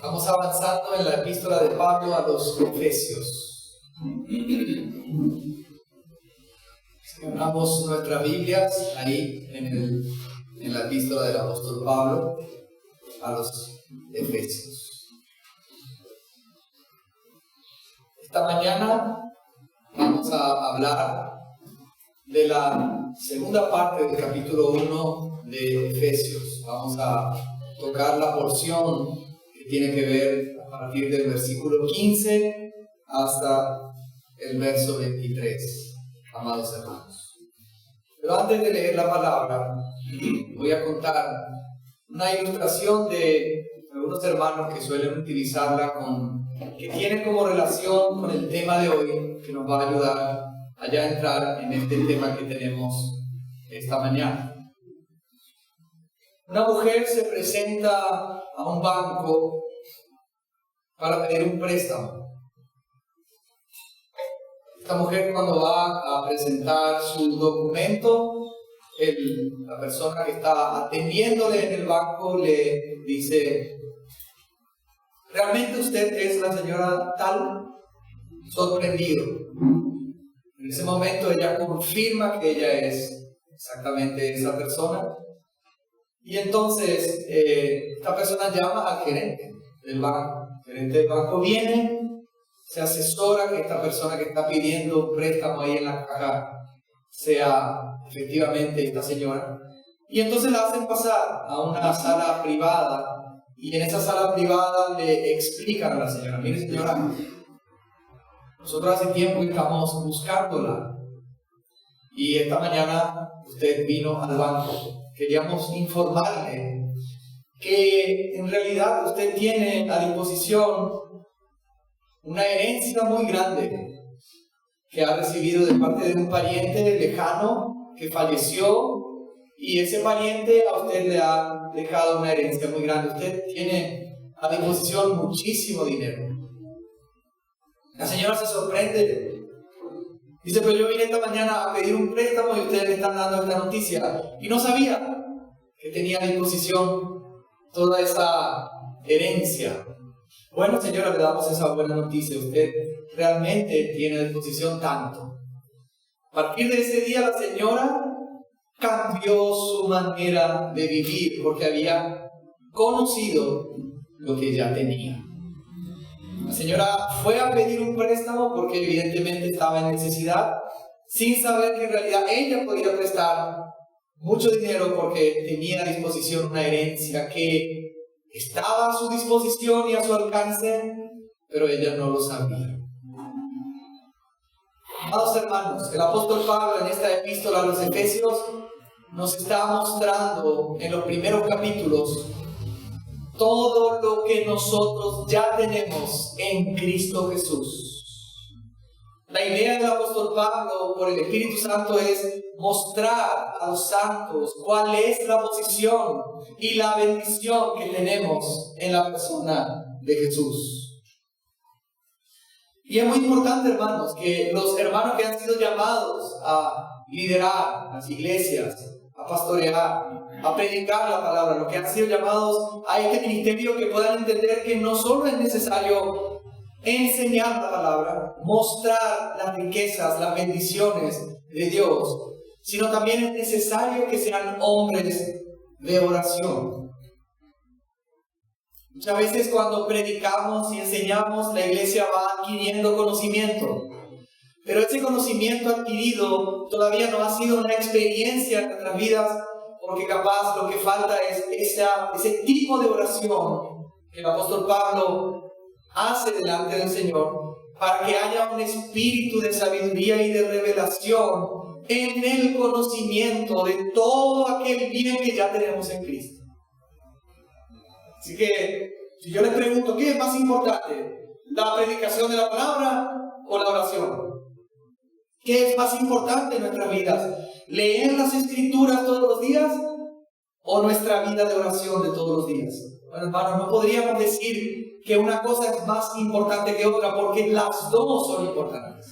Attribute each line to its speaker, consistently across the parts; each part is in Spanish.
Speaker 1: Vamos avanzando en la epístola de Pablo a los Efesios. Abramos nuestras Biblias ahí en la epístola del apóstol Pablo a los Efesios. Esta mañana vamos a hablar de la segunda parte del capítulo 1 de Efesios. Vamos a tocar la porción que tiene que ver a partir del versículo 15 hasta el verso 23, amados hermanos. Pero antes de leer la palabra, voy a contar una ilustración de algunos hermanos que suelen utilizarla que tiene como relación con el tema de hoy, que nos va a ayudar a ya entrar en este tema que tenemos esta mañana. Una mujer se presenta a un banco para pedir un préstamo. Esta mujer, cuando va a presentar su documento, la persona que está atendiéndole en el banco le dice: ¿realmente usted es la señora tal? Sorprendido. En ese momento ella confirma que ella es exactamente esa persona. Y entonces esta persona llama al gerente del banco. El gerente del banco viene, se asesora que esta persona que está pidiendo un préstamo ahí en la caja sea efectivamente esta señora. Y entonces la hacen pasar a una sala privada. Y en esa sala privada le explican a la señora: mire señora, nosotros hace tiempo que estamos buscándola. Y esta mañana usted vino al banco. Queríamos informarle que en realidad usted tiene a disposición una herencia muy grande que ha recibido de parte de un pariente lejano que falleció, y ese pariente a usted le ha dejado una herencia muy grande. Usted tiene a disposición muchísimo dinero. La señora se sorprende. Dice: pero yo vine esta mañana a pedir un préstamo y ustedes me están dando esta noticia. Y no sabía que tenía a disposición toda esa herencia. Bueno, señora, le damos esa buena noticia. Usted realmente tiene a disposición tanto. A partir de ese día la señora cambió su manera de vivir porque había conocido lo que ya tenía. La señora fue a pedir un préstamo porque evidentemente estaba en necesidad, sin saber que en realidad ella podía prestar mucho dinero porque tenía a disposición una herencia que estaba a su disposición y a su alcance, pero ella no lo sabía. Amados hermanos, el apóstol Pablo en esta epístola a los Efesios nos está mostrando en los primeros capítulos todo lo que nosotros ya tenemos en Cristo Jesús. La idea del apóstol Pablo por el Espíritu Santo es mostrar a los santos cuál es la posición y la bendición que tenemos en la persona de Jesús. Y es muy importante, hermanos, que los hermanos que han sido llamados a liderar las iglesias, a pastorear, a predicar la palabra, los que han sido llamados a este ministerio, que puedan entender que no solo es necesario enseñar la palabra, mostrar las riquezas, las bendiciones de Dios, sino también es necesario que sean hombres de oración. Muchas veces cuando predicamos y enseñamos, la iglesia va adquiriendo conocimiento. Pero ese conocimiento adquirido todavía no ha sido una experiencia en nuestras vidas, porque capaz lo que falta es ese tipo de oración que el apóstol Pablo hace delante del Señor, para que haya un espíritu de sabiduría y de revelación en el conocimiento de todo aquel bien que ya tenemos en Cristo. Así que, si yo les pregunto, ¿qué es más importante? ¿La predicación de la palabra o la oración? ¿Qué es más importante en nuestras vidas? ¿Leer las Escrituras todos los días o nuestra vida de oración de todos los días? Bueno, hermanos, no podríamos decir que una cosa es más importante que otra, porque las dos son importantes.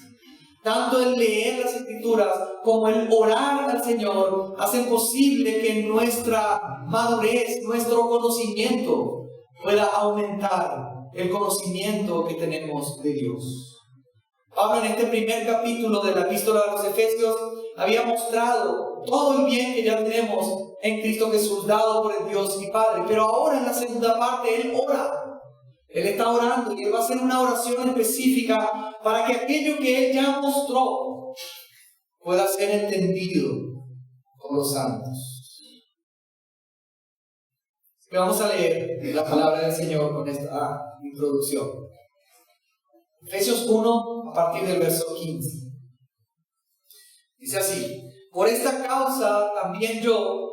Speaker 1: Tanto el leer las Escrituras como el orar al Señor hacen posible que nuestra madurez, nuestro conocimiento, pueda aumentar el conocimiento que tenemos de Dios. Pablo en este primer capítulo de la epístola a los Efesios había mostrado todo el bien que ya tenemos en Cristo Jesús, dado por el Dios y Padre. Pero ahora en la segunda parte Él ora. Él está orando y Él va a hacer una oración específica para que aquello que Él ya mostró pueda ser entendido por los santos. Vamos a leer la palabra del Señor con esta introducción. Efesios 1, a partir del verso 15. Dice así: por esta causa también yo,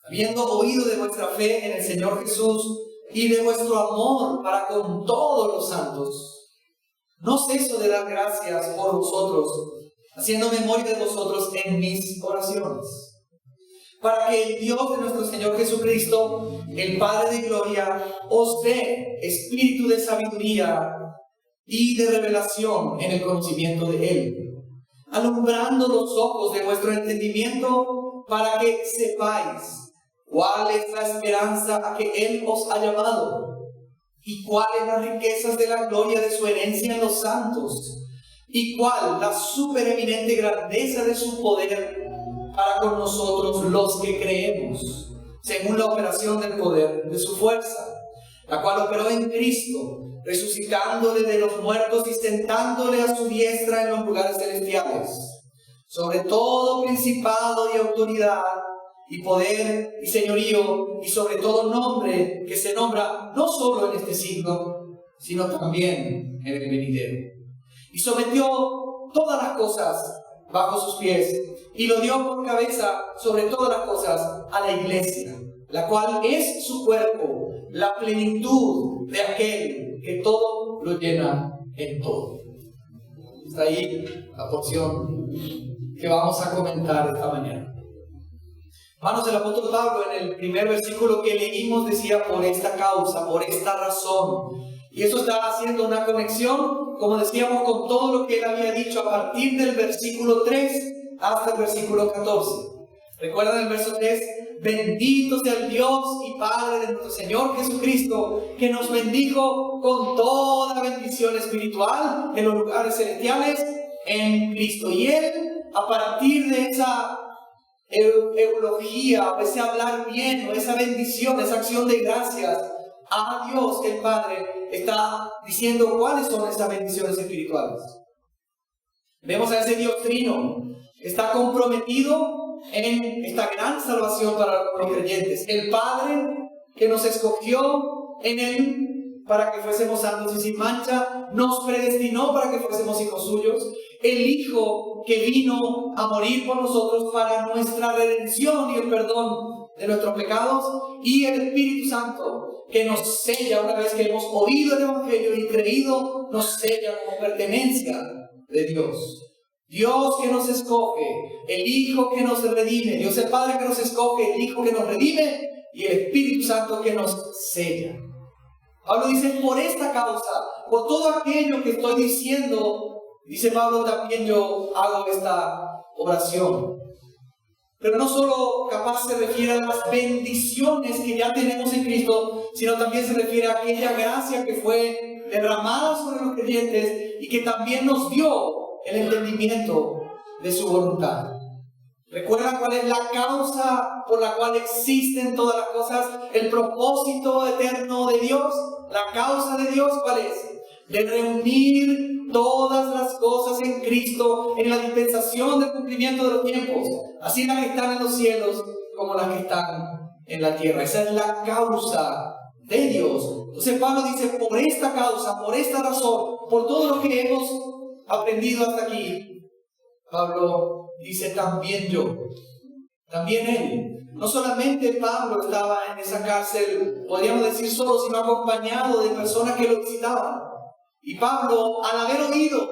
Speaker 1: habiendo oído de vuestra fe en el Señor Jesús y de vuestro amor para con todos los santos, no ceso de dar gracias por vosotros, haciendo memoria de vosotros en mis oraciones, para que el Dios de nuestro Señor Jesucristo, el Padre de gloria, os dé espíritu de sabiduría y de revelación en el conocimiento de Él, alumbrando los ojos de vuestro entendimiento, para que sepáis cuál es la esperanza a que Él os ha llamado, y cuáles las riquezas de la gloria de su herencia en los santos, y cuál la supereminente grandeza de su poder para con nosotros los que creemos, según la operación del poder de su fuerza, la cual operó en Cristo, resucitándole de los muertos y sentándole a su diestra en los lugares celestiales, sobre todo principado y autoridad y poder y señorío, y sobre todo nombre que se nombra no solo en este siglo, sino también en el venidero. Y sometió todas las cosas bajo sus pies, y lo dio por cabeza sobre todas las cosas a la iglesia, la cual es su cuerpo, la plenitud de aquel que todo lo llena en todo. Está ahí la porción que vamos a comentar esta mañana. Hermanos, el apóstol Pablo en el primer versículo que leímos decía: por esta causa, por esta razón. Y eso está haciendo una conexión, como decíamos, con todo lo que él había dicho a partir del versículo 3 hasta el versículo 14. ¿Recuerdan el verso 3? Bendito sea el Dios y Padre de nuestro Señor Jesucristo, que nos bendijo con toda bendición espiritual en los lugares celestiales en Cristo. Y Él, a partir de esa eulogía, o ese hablar bien, o esa bendición, esa acción de gracias a Dios el Padre, está diciendo cuáles son esas bendiciones espirituales. Vemos a ese Dios trino, está comprometido en esta gran salvación para los creyentes. El Padre que nos escogió en Él para que fuésemos santos y sin mancha, nos predestinó para que fuésemos hijos suyos. El Hijo que vino a morir por nosotros para nuestra redención y el perdón de nuestros pecados, y el Espíritu Santo que nos sella una vez que hemos oído el Evangelio y creído, nos sella como pertenencia de Dios. Dios que nos escoge, el Hijo que nos redime, Dios el Padre que nos escoge, el Hijo que nos redime y el Espíritu Santo que nos sella. Pablo dice: por esta causa, por todo aquello que estoy diciendo, dice Pablo, también yo hago esta oración. Pero no solo capaz se refiere a las bendiciones que ya tenemos en Cristo, sino también se refiere a aquella gracia que fue derramada sobre los creyentes y que también nos dio el entendimiento de su voluntad. ¿Recuerdan cuál es la causa por la cual existen todas las cosas? El propósito eterno de Dios. La causa de Dios, ¿cuál es? De reunir todas las cosas en Cristo en la dispensación del cumplimiento de los tiempos, así las que están en los cielos como las que están en la tierra. Esa es la causa de Dios. Entonces Pablo dice: por esta causa, por esta razón, por todo lo que hemos aprendido hasta aquí, Pablo dice: también yo, también él. No solamente Pablo estaba en esa cárcel, podríamos decir solo, sino acompañado de personas que lo visitaban. Y Pablo, al haber oído,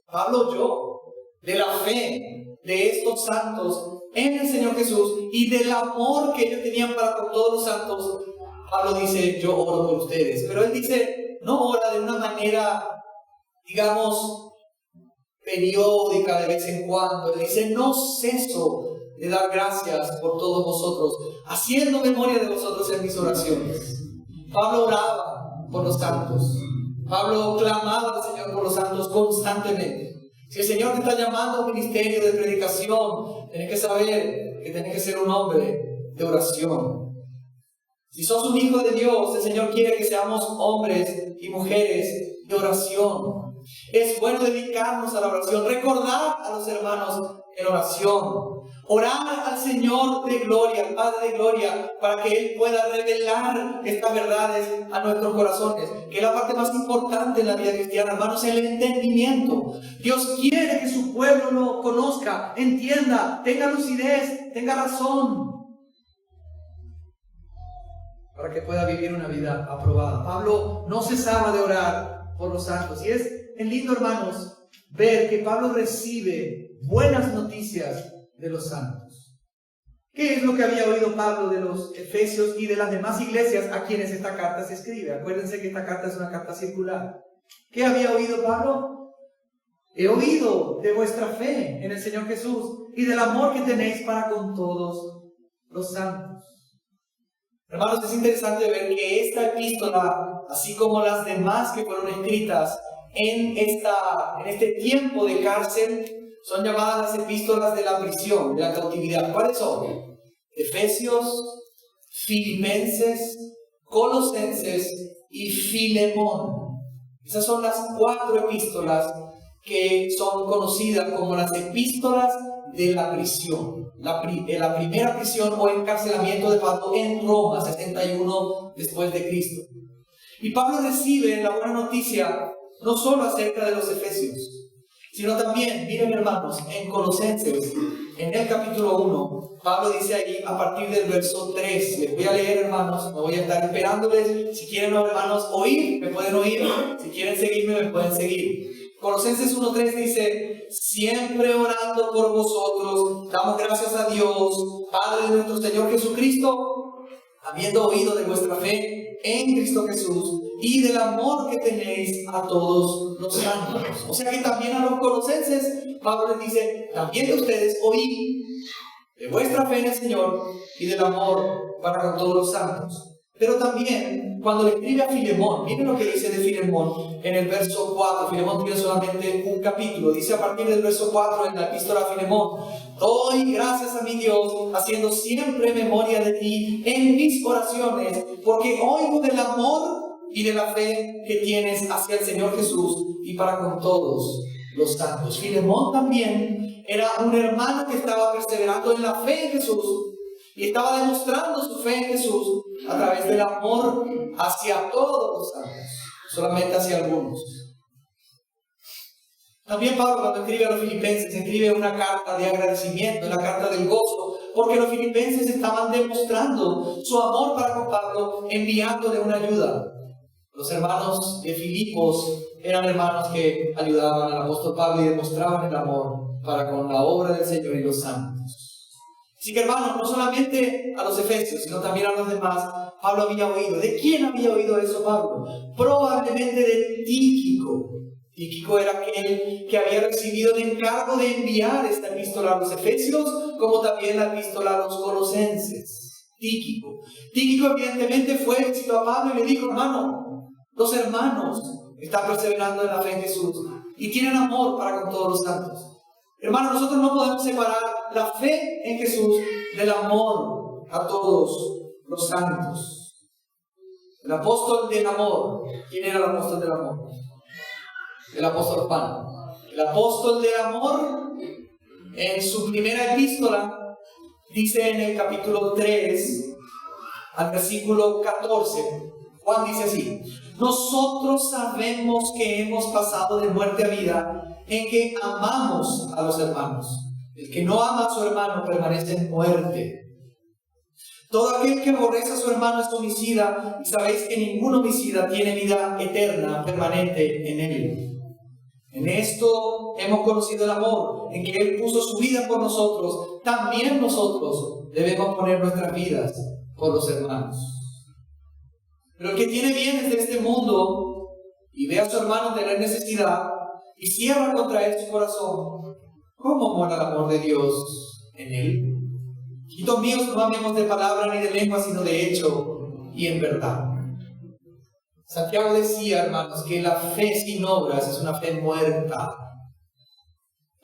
Speaker 1: Pablo oyó de la fe de estos santos en el Señor Jesús y del amor que ellos tenían para con todos los santos. Pablo dice: yo oro por ustedes. Pero él dice, no ora de una manera, digamos, periódica, de vez en cuando. Él dice: no ceso de dar gracias por todos vosotros, haciendo memoria de vosotros en mis oraciones. Pablo oraba por los santos. Pablo clamaba al Señor por los santos constantemente. Si el Señor te está llamando a un ministerio de predicación, tienes que saber que tienes que ser un hombre de oración. Si sos un hijo de Dios, el Señor quiere que seamos hombres y mujeres de oración. Es bueno dedicarnos a la oración, recordar a los hermanos en oración, orar al Señor de gloria, al Padre de gloria, para que Él pueda revelar estas verdades a nuestros corazones, que es la parte más importante en la vida cristiana, hermanos, el entendimiento. Dios quiere que su pueblo lo conozca, entienda, tenga lucidez, tenga razón, para que pueda vivir una vida aprobada. Pablo no cesaba de orar por los santos. Y es lindo, hermanos, ver que Pablo recibe buenas noticias de los santos. ¿Qué es lo que había oído Pablo de los efesios y de las demás iglesias a quienes esta carta se escribe? Acuérdense que esta carta es una carta circular. ¿Qué había oído Pablo? He oído de vuestra fe en el Señor Jesús y del amor que tenéis para con todos los santos. Hermanos, es interesante ver que esta epístola, así como las demás que fueron escritas en este tiempo de cárcel, son llamadas las epístolas de la prisión, de la cautividad. ¿Cuáles son? Efesios, Filipenses, Colosenses y Filemón. Esas son las 4 epístolas que son conocidas como las epístolas de la prisión. La primera prisión o encarcelamiento de Pablo en Roma, 61 después de Cristo. Y Pablo recibe la buena noticia no solo acerca de los efesios, sino también, miren hermanos, en Colosenses, en el capítulo 1, Pablo dice ahí a partir del verso 3, les voy a leer, hermanos, me voy a estar esperándoles. Si quieren, hermanos, oír, me pueden oír. Si quieren seguirme, me pueden seguir. Colosenses 1:3 dice: siempre orando por vosotros, damos gracias a Dios, Padre de nuestro Señor Jesucristo, habiendo oído de vuestra fe en Cristo Jesús y del amor que tenéis a todos los santos. O sea que también a los colosenses, Pablo les dice: también de ustedes oí de vuestra fe en el Señor y del amor para con todos los santos. Pero también, cuando le escribe a Filemón, miren lo que dice de Filemón en el verso 4. Filemón tiene solamente un capítulo. Dice a partir del verso 4 en la epístola a Filemón: doy gracias a mi Dios, haciendo siempre memoria de ti en mis oraciones, porque oigo del amor y de la fe que tienes hacia el Señor Jesús y para con todos los santos. Filemón también era un hermano que estaba perseverando en la fe en Jesús y estaba demostrando su fe en Jesús a través del amor hacia todos los santos, solamente hacia algunos. También Pablo, cuando escribe a los filipenses, escribe una carta de agradecimiento, una carta del gozo, porque los filipenses estaban demostrando su amor para con Pablo, enviándole una ayuda. Los hermanos de Filipos eran hermanos que ayudaban al apóstol Pablo y demostraban el amor para con la obra del Señor y los santos. Así que, hermanos, no solamente a los efesios, sino también a los demás, Pablo había oído. ¿De quién había oído eso Pablo? Probablemente de Tíquico. Tíquico era aquel que había recibido el encargo de enviar esta epístola a los efesios, como también la epístola a los colosenses. Tíquico evidentemente fue visitó a Pablo y le dijo: hermano, los hermanos están perseverando en la fe en Jesús y tienen amor para con todos los santos. Hermanos, nosotros no podemos separar la fe en Jesús del amor a todos los santos. El apóstol del amor. ¿Quién era el apóstol del amor? El apóstol Juan. El apóstol del amor, en su primera epístola, dice en el capítulo 3, al versículo 14, Juan dice así: nosotros sabemos que hemos pasado de muerte a vida en que amamos a los hermanos. El que no ama a su hermano permanece en muerte. Todo aquel que aborrece a su hermano es homicida, y sabéis que ningún homicida tiene vida eterna permanente en él. En esto hemos conocido el amor, en que Él puso su vida por nosotros. También nosotros debemos poner nuestras vidas por los hermanos. Pero el que tiene bienes de este mundo y ve a su hermano tener necesidad y cierra contra él su corazón, ¿cómo mora el amor de Dios en él? Hijitos míos, no amemos de palabra ni de lengua, sino de hecho y en verdad. Santiago decía, hermanos, que la fe sin obras es una fe muerta.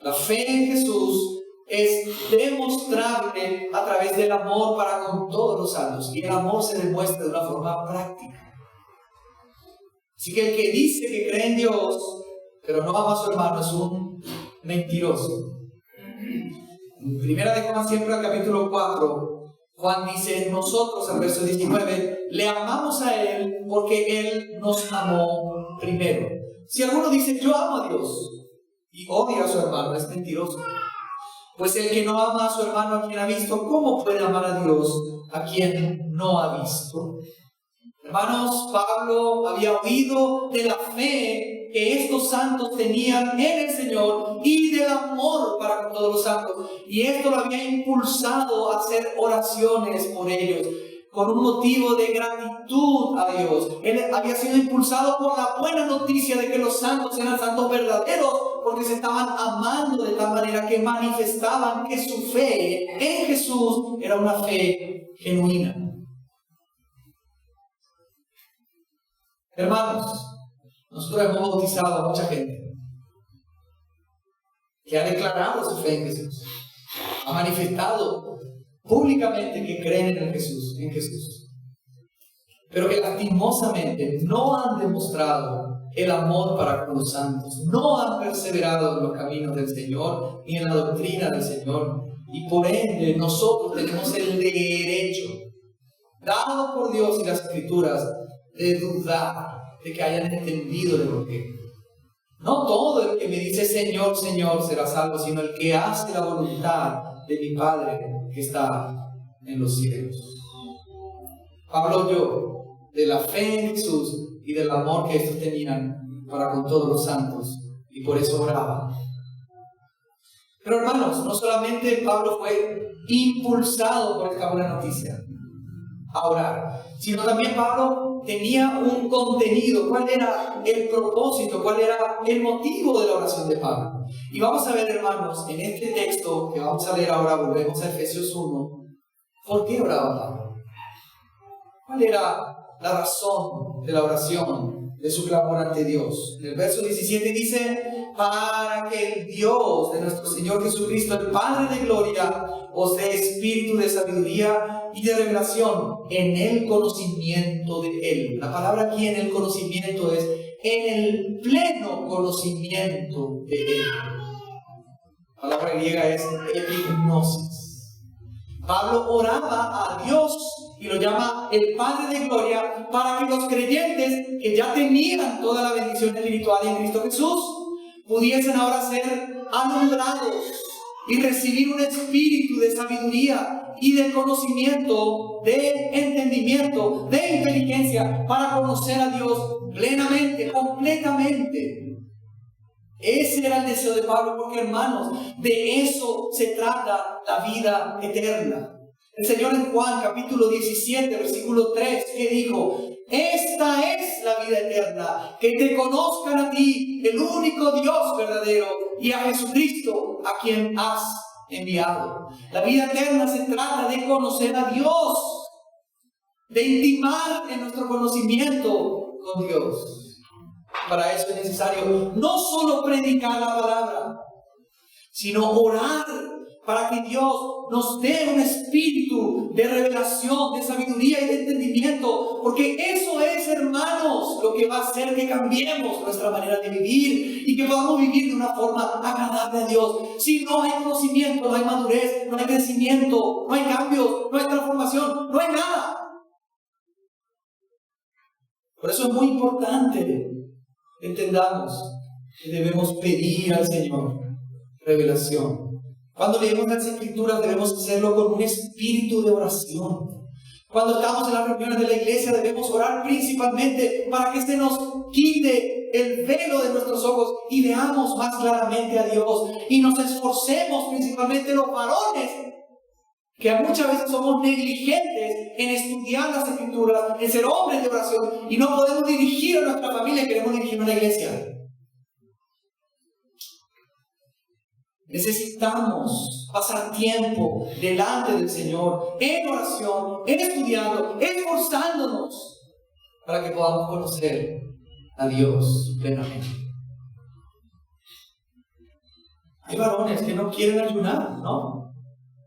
Speaker 1: La fe en Jesús es demostrable a través del amor para con todos los santos, y el amor se demuestra de una forma práctica. Así que el que dice que cree en Dios, pero no ama a su hermano, es un mentiroso. En 1 Juan, siempre al capítulo 4, Juan dice, nosotros, al verso 19, le amamos a Él porque Él nos amó primero. Si alguno dice, yo amo a Dios, y odia a su hermano, es mentiroso. Pues el que no ama a su hermano a quien ha visto, ¿cómo puede amar a Dios a quien no ha visto? Hermanos, Pablo había oído de la fe que estos santos tenían en el Señor y del amor para con todos los santos. Y esto lo había impulsado a hacer oraciones por ellos, con un motivo de gratitud a Dios. Él había sido impulsado por la buena noticia de que los santos eran santos verdaderos, porque se estaban amando de tal manera que manifestaban que su fe en Jesús era una fe genuina. Hermanos, nosotros hemos bautizado a mucha gente que ha declarado su fe en Jesús, ha manifestado públicamente que creen en Jesús, pero que lastimosamente no han demostrado el amor para con los santos, no han perseverado en los caminos del Señor ni en la doctrina del Señor, y por ende nosotros tenemos el derecho, dado por Dios y las Escrituras, de dudar de que hayan entendido el porqué. No todo el que me dice Señor, Señor será salvo, sino el que hace la voluntad de mi Padre que está en los cielos. Pablo oyó de la fe en Jesús y del amor que estos tenían para con todos los santos, y por eso oraba. Pero hermanos, no solamente Pablo fue impulsado por esta buena noticia a orar, sino también Pablo tenía un contenido. ¿Cuál era el propósito? ¿Cuál era el motivo de la oración de Pablo? Y vamos a ver, hermanos, en este texto que vamos a leer ahora, volvemos a Efesios 1, ¿por qué oraba Pablo? ¿Cuál era la razón de la oración, de su clamor ante Dios? En el verso 17 dice, para que el Dios de nuestro Señor Jesucristo, el Padre de gloria, os dé espíritu de sabiduría y de revelación en el conocimiento de Él. La palabra aquí en el conocimiento es en el pleno conocimiento de Él. La palabra griega es epignosis. Pablo oraba a Dios y lo llama el Padre de gloria para que los creyentes que ya tenían toda la bendición espiritual en Cristo Jesús pudiesen ahora ser alumbrados y recibir un espíritu de sabiduría y de conocimiento, de entendimiento, de inteligencia para conocer a Dios plenamente, completamente. Ese era el deseo de Pablo, porque hermanos, de eso se trata la vida eterna. El Señor en Juan capítulo 17, versículo 3, que dijo, esta es la vida eterna, que te conozcan a ti, el único Dios verdadero, y a Jesucristo, a quien has enviado. La vida eterna se trata de conocer a Dios, de intimar en nuestro conocimiento con Dios. Para eso es necesario no solo predicar la palabra, sino orar para que Dios nos dé un espíritu de revelación, de sabiduría y de entendimiento, porque eso es, hermanos, lo que va a hacer que cambiemos nuestra manera de vivir y que podamos vivir de una forma agradable a Dios. Si no hay conocimiento, no hay madurez, no hay crecimiento, no hay cambios, no hay transformación, no hay nada. Por eso es muy importante entendamos que debemos pedir al Señor revelación. Cuando leemos las Escrituras debemos hacerlo con un espíritu de oración. Cuando estamos en las reuniones de la iglesia debemos orar principalmente para que se nos quite el velo de nuestros ojos y veamos más claramente a Dios. Y nos esforcemos, principalmente los varones, que muchas veces somos negligentes en estudiar las Escrituras, en ser hombres de oración, y no podemos dirigir a nuestra familia, queremos dirigir a la iglesia. Necesitamos pasar tiempo delante del Señor, en oración, en estudiando, esforzándonos para que podamos conocer a Dios plenamente. Hay varones que no quieren ayunar, ¿no?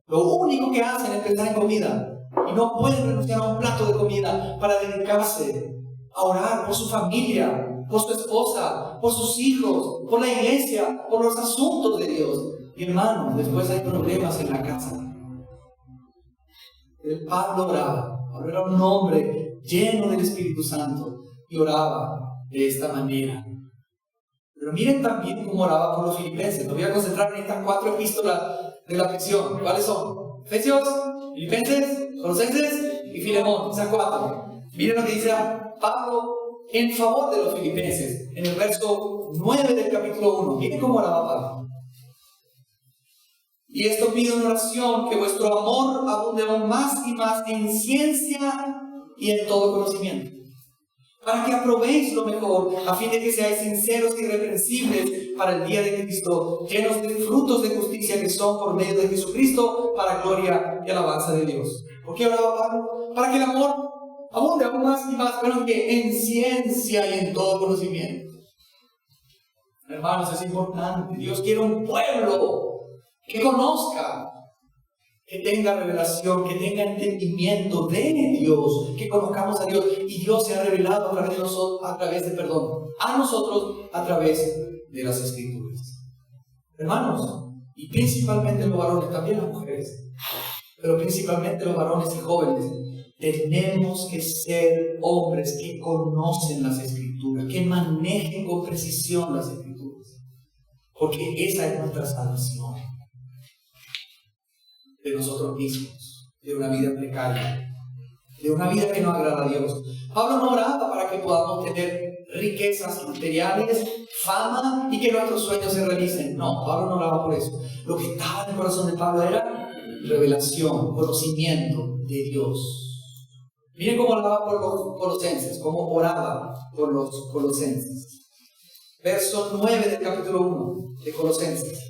Speaker 1: Lo único que hacen es pensar en comida y no pueden renunciar a un plato de comida para dedicarse a orar por su familia, por su esposa, por sus hijos, por la iglesia, por los asuntos de Dios. Y hermanos, después hay problemas en la casa. El Pablo oraba. Pablo era un hombre lleno del Espíritu Santo y oraba de esta manera. Pero miren también cómo oraba por los filipenses. Me voy a concentrar en estas 4 epístolas de la prisión. ¿Cuáles son? Efesios, Filipenses, Colosenses y Filemón. Esas 4. Miren lo que dice Pablo en favor de los filipenses en el verso 9 del capítulo 1. Miren cómo oraba Pablo. Y esto pido en oración, que vuestro amor abunde aún más y más en ciencia y en todo conocimiento, para que aprobéis lo mejor, a fin de que seáis sinceros y irreprensibles para el día de Cristo, llenos de frutos de justicia que son por medio de Jesucristo, para gloria y alabanza de Dios. ¿Por qué oraba Pablo? Para que el amor abunde aún más y más, pero que en ciencia y en todo conocimiento. Hermanos, es importante. Dios quiere un pueblo que conozca, que tenga revelación, que tenga entendimiento de Dios, que conozcamos a Dios. Y Dios se ha revelado a través de nosotros, a través de las Escrituras. Hermanos, y principalmente los varones, también las mujeres, pero principalmente los varones y jóvenes, tenemos que ser hombres que conocen las Escrituras, que manejen con precisión las Escrituras, porque esa es nuestra salvación de nosotros mismos, de una vida precaria, de una vida que no agrada a Dios. Pablo no oraba para que podamos tener riquezas materiales, fama y que nuestros sueños se realicen. No, Pablo no oraba por eso. Lo que estaba en el corazón de Pablo era revelación, conocimiento de Dios. Miren cómo oraba por los colosenses, cómo oraba por los colosenses. Verso 9 del capítulo 1 de Colosenses.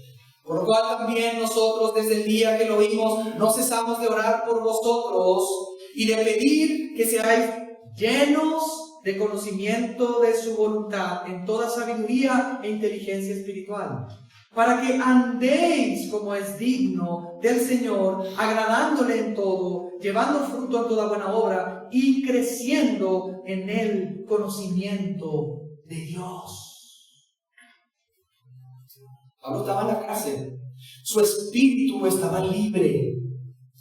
Speaker 1: Por lo cual también nosotros desde el día que lo oímos no cesamos de orar por vosotros y de pedir que seáis llenos de conocimiento de su voluntad en toda sabiduría e inteligencia espiritual, para que andéis como es digno del Señor, agradándole en todo, llevando fruto a toda buena obra y creciendo en el conocimiento de Dios. Pablo estaba en la cárcel, su espíritu estaba libre.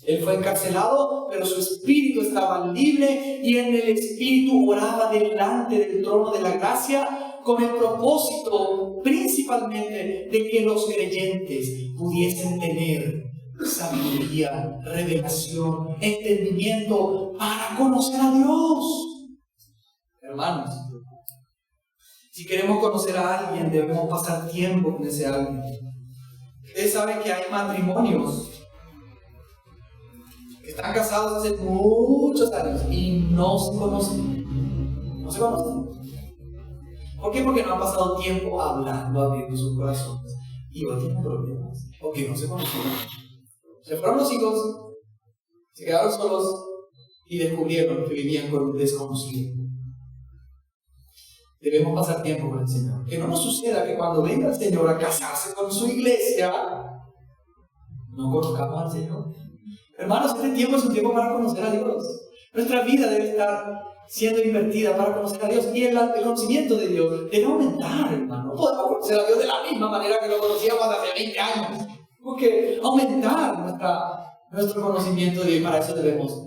Speaker 1: Él fue encarcelado, pero su espíritu estaba libre y en el espíritu oraba delante del trono de la gracia con el propósito principalmente de que los creyentes pudiesen tener sabiduría, revelación, entendimiento para conocer a Dios. Hermanos, si queremos conocer a alguien, debemos pasar tiempo con ese alguien. Ustedes saben que hay matrimonios que están casados hace muchos años y no se conocen. No se conocen. ¿Por qué? Porque no han pasado tiempo hablando, abriendo sus corazones. Y hoy tienen problemas. Porque no se conocieron. Se fueron los hijos, se quedaron solos y descubrieron que vivían con un desconocido. Debemos pasar tiempo con el Señor. Que no nos suceda que cuando venga el Señor a casarse con su iglesia, no conozcamos al Señor. Hermanos, este tiempo es un tiempo para conocer a Dios. Nuestra vida debe estar siendo invertida para conocer a Dios. Y el conocimiento de Dios debe aumentar, hermano. No podemos conocer a Dios de la misma manera que lo conocíamos hace 20 años. Porque aumentar nuestro conocimiento de Dios. Y para eso debemos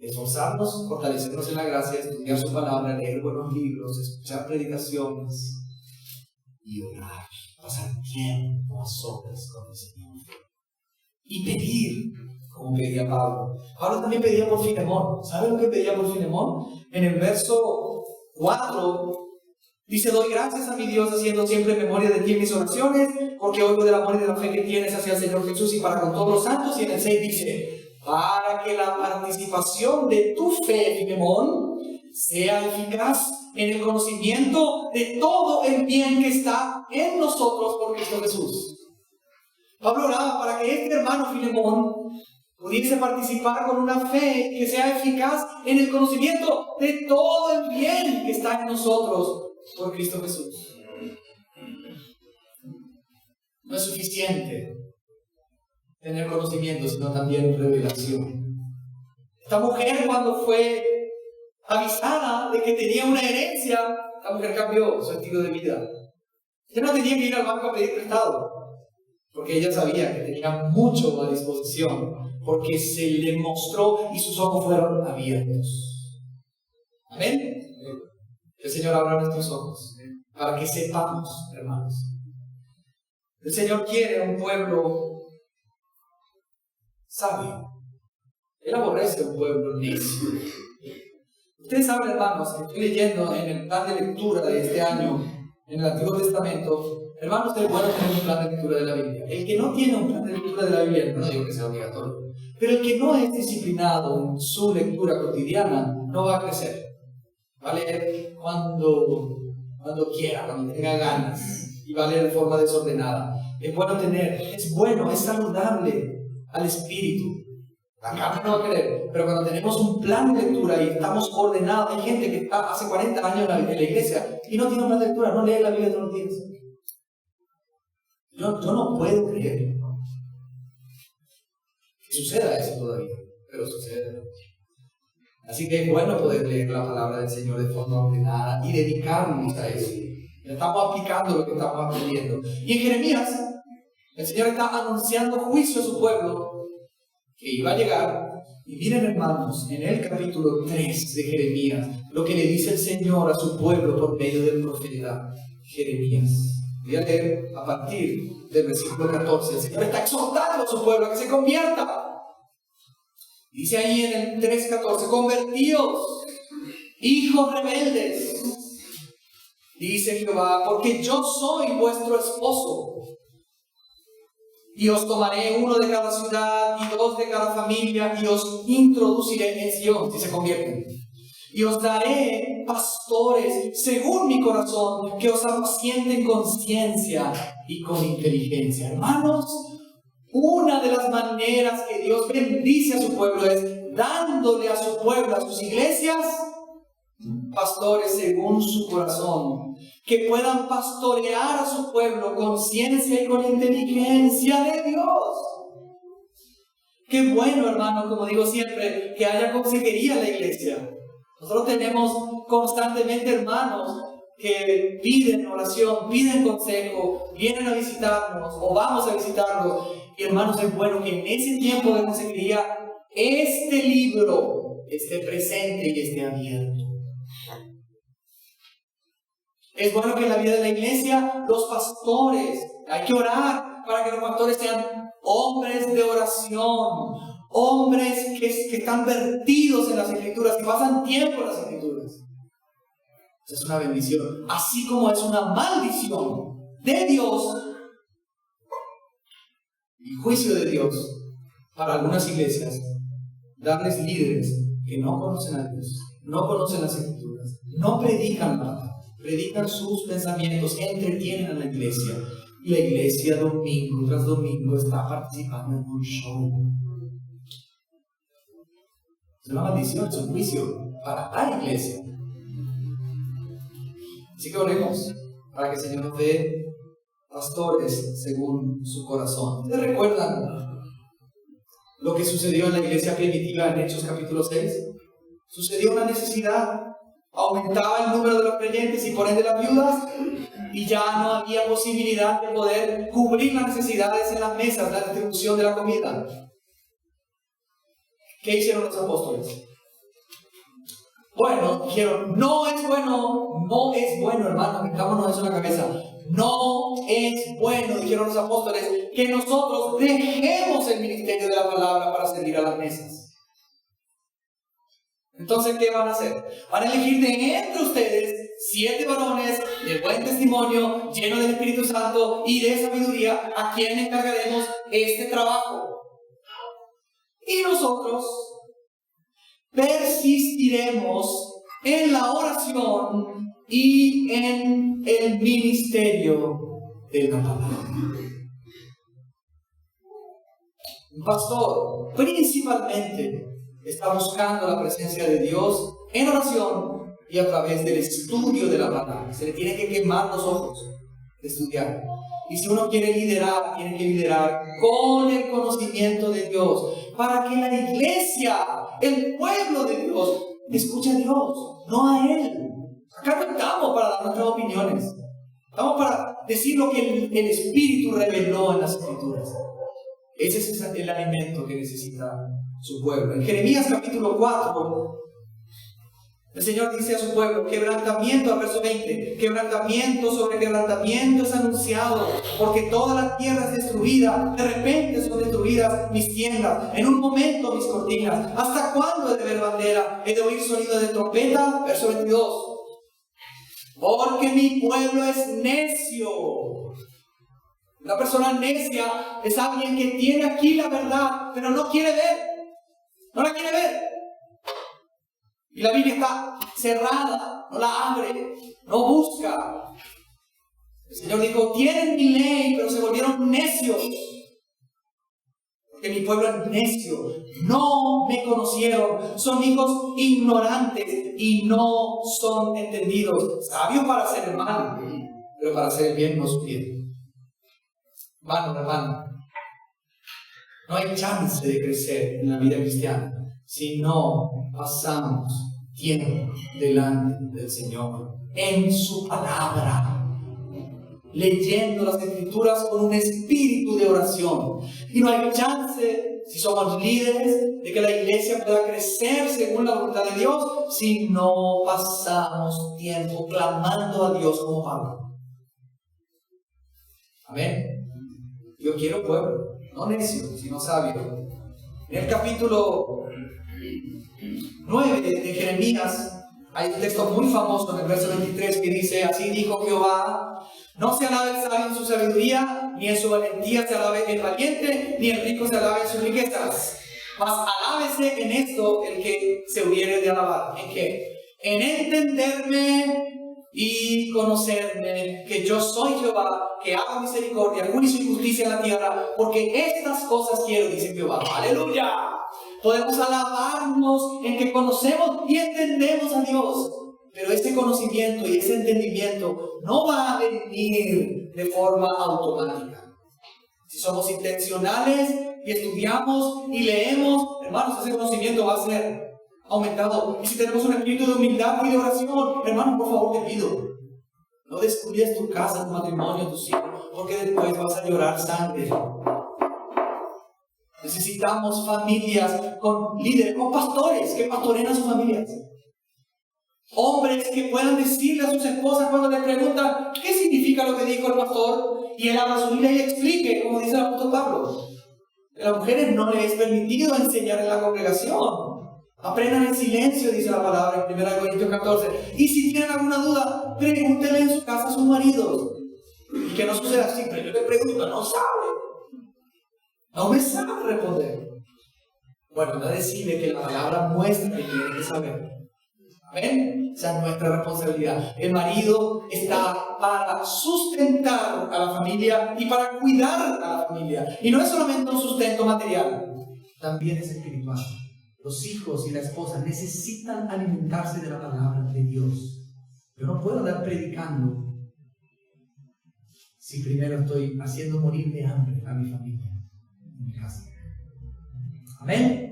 Speaker 1: esforzarnos, fortalecernos en la gracia, estudiar su palabra, leer buenos libros, escuchar predicaciones y orar, pasar tiempo a solas con el Señor y pedir, como pedía Pablo. Pablo también pedía por Filemón. ¿Saben lo que pedía por Filemón? En el verso 4 dice: doy gracias a mi Dios haciendo siempre memoria de ti en mis oraciones, porque oigo del amor y de la fe que tienes hacia el Señor Jesús y para con todos los santos. Y en el 6 dice: para que la participación de tu fe, Filemón, sea eficaz en el conocimiento de todo el bien que está en nosotros por Cristo Jesús. Pablo oraba para que este hermano Filemón pudiese participar con una fe que sea eficaz en el conocimiento de todo el bien que está en nosotros por Cristo Jesús. No es suficiente tener conocimiento, sino también revelación. Esta mujer, cuando fue avisada de que tenía una herencia, la mujer cambió su estilo de vida. Ya no tenía que ir al banco a pedir prestado, porque ella sabía que tenía mucho a disposición, porque se le mostró y sus ojos fueron abiertos. Amén. El Señor abra nuestros ojos para que sepamos, hermanos. El Señor quiere un pueblo sabio. Él aborrece un pueblo necio. Ustedes saben, hermanos, que estoy leyendo en el plan de lectura de este año, en el Antiguo Testamento. Hermanos, es bueno tener un plan de lectura de la Biblia. El que no tiene un plan de lectura de la Biblia, no digo que sea obligatorio, pero el que no es disciplinado en su lectura cotidiana, no va a crecer. Va a leer cuando quiera, cuando tenga ganas, y va a leer de forma desordenada. Es bueno, es saludable al espíritu. La carne no va a querer, pero cuando tenemos un plan de lectura y estamos ordenados, hay gente que está hace 40 años en la iglesia y no tiene un plan de lectura, no lee la Biblia todos los días. Yo no puedo creer que suceda eso todavía, pero sucede. Así que es bueno poder leer la palabra del Señor de forma ordenada y dedicarnos a eso. Estamos aplicando lo que estamos aprendiendo. Y en Jeremías, el Señor está anunciando juicio a su pueblo que iba a llegar. Y miren, hermanos, en el capítulo 3 de Jeremías, lo que le dice el Señor a su pueblo por medio del profeta Jeremías. Voy a leer a partir del versículo 14. El Señor está exhortando a su pueblo a que se convierta. Dice ahí en el 3:14, convertíos, hijos rebeldes, dice Jehová, porque yo soy vuestro esposo. Y os tomaré uno de cada ciudad y 2 de cada familia y os introduciré en Sion, si se convierten. Y os daré pastores según mi corazón, que os apacienten con ciencia y con inteligencia. Hermanos, una de las maneras que Dios bendice a su pueblo es dándole a su pueblo, a sus iglesias, pastores según su corazón, que puedan pastorear a su pueblo con ciencia y con inteligencia de Dios. Qué bueno, hermano, como digo siempre, que haya consejería en la iglesia. Nosotros tenemos constantemente hermanos que piden oración, piden consejo, vienen a visitarnos o vamos a visitarlos. Y hermanos, es bueno que en ese tiempo de consejería este libro esté presente y esté abierto. Es bueno que en la vida de la iglesia los pastores, hay que orar para que los pastores sean hombres de oración, hombres que están vertidos en las Escrituras, que pasan tiempo en las Escrituras. Es una bendición, así como es una maldición de Dios y juicio de Dios para algunas iglesias, darles líderes que no conocen a Dios, no conocen las Escrituras, no predican nada. Predican sus pensamientos, entretienen a la iglesia. Y la iglesia domingo tras domingo está participando en un show. Es una maldición, es un juicio para la iglesia. Así que oremos para que el Señor nos dé pastores según su corazón. ¿Ustedes recuerdan lo que sucedió en la iglesia primitiva en Hechos capítulo 6? Sucedió una necesidad. Aumentaba el número de los creyentes y por ende las viudas, y ya no había posibilidad de poder cubrir las necesidades en las mesas, la distribución de la comida. ¿Qué hicieron los apóstoles? Bueno, dijeron, no es bueno, hermano, metámonos eso en la cabeza. No es bueno, dijeron los apóstoles, que nosotros dejemos el ministerio de la palabra para servir a las mesas. Entonces, ¿qué van a hacer? Van a elegir de entre ustedes 7 varones de buen testimonio, llenos del Espíritu Santo y de sabiduría, a quienes encargaremos este trabajo. Y nosotros persistiremos en la oración y en el ministerio de la palabra. Un pastor principalmente está buscando la presencia de Dios en oración y a través del estudio de la palabra. Se le tiene que quemar los ojos de estudiar. Y si uno quiere liderar, tiene que liderar con el conocimiento de Dios, para que la iglesia, el pueblo de Dios, escuche a Dios, no a Él. Acá no estamos para dar nuestras opiniones. Estamos para decir lo que el Espíritu reveló en las Escrituras. Ese es el alimento que necesita su pueblo. En Jeremías capítulo 4, el Señor dice a su pueblo, quebrantamiento, al verso 20, quebrantamiento sobre quebrantamiento es anunciado, porque toda la tierra es destruida, de repente son destruidas mis tiendas, en un momento mis cortinas. ¿Hasta cuándo he de ver bandera? ¿He de oír sonido de trompeta? Verso 22. Porque mi pueblo es necio. La persona necia es alguien que tiene aquí la verdad, pero no quiere ver. No la quiere ver. Y la Biblia está cerrada, no la abre, no busca. El Señor dijo, tienen mi ley, pero se volvieron necios. Porque mi pueblo es necio, no me conocieron, son hijos ignorantes y no son entendidos. Sabios para hacer el mal, pero para hacer el bien no supieron. Hermano, no hay chance de crecer en la vida cristiana si no pasamos tiempo delante del Señor, en su palabra, leyendo las Escrituras con un espíritu de oración. Y no hay chance, si somos líderes, de que la iglesia pueda crecer según la voluntad de Dios si no pasamos tiempo clamando a Dios como Pablo. Amén. Yo quiero pueblo, no necio, sino sabio. En el capítulo 9 de Jeremías hay un texto muy famoso en el verso 23 que dice, así dijo Jehová, no se alabe el sabio en su sabiduría, ni en su valentía se alabe el valiente, ni el rico se alabe en sus riquezas. Mas alábese en esto el que se hubiere de alabar. ¿En qué? En entenderme y conocerme, que yo soy Jehová, que hago misericordia, juicio y justicia en la tierra, porque estas cosas quiero, dice Jehová. ¡Aleluya! Podemos alabarnos en que conocemos y entendemos a Dios, pero ese conocimiento y ese entendimiento no va a venir de forma automática. Si somos intencionales y estudiamos y leemos, hermanos, ese conocimiento va a ser aumentado. Y si tenemos un espíritu de humildad y de oración, hermano, por favor te pido, no destruyas tu casa, tu matrimonio, tus hijos, porque después vas a llorar sangre. Necesitamos familias con líderes, con pastores que pastoreen a sus familias. Hombres que puedan decirle a sus esposas cuando les preguntan ¿qué significa lo que dijo el pastor? Y él abra su Biblia y explique, como dice el apóstol Pablo. A las mujeres no les es permitido enseñar en la congregación. Aprendan en silencio, dice la palabra en 1 Corintios 14. Y si tienen alguna duda, pregúntenle en su casa a sus maridos. Y que no suceda así, pero yo le pregunto, no sabe. No me sabe responder. Bueno, no decirle que la palabra muestra que tiene que saber. ¿Amén? Esa es nuestra responsabilidad. El marido está para sustentar a la familia y para cuidar a la familia. Y no es solamente un sustento material, también es espiritual. Los hijos y la esposa necesitan alimentarse de la palabra de Dios. Yo no puedo andar predicando si primero estoy haciendo morir de hambre a mi familia, en mi casa. Amén.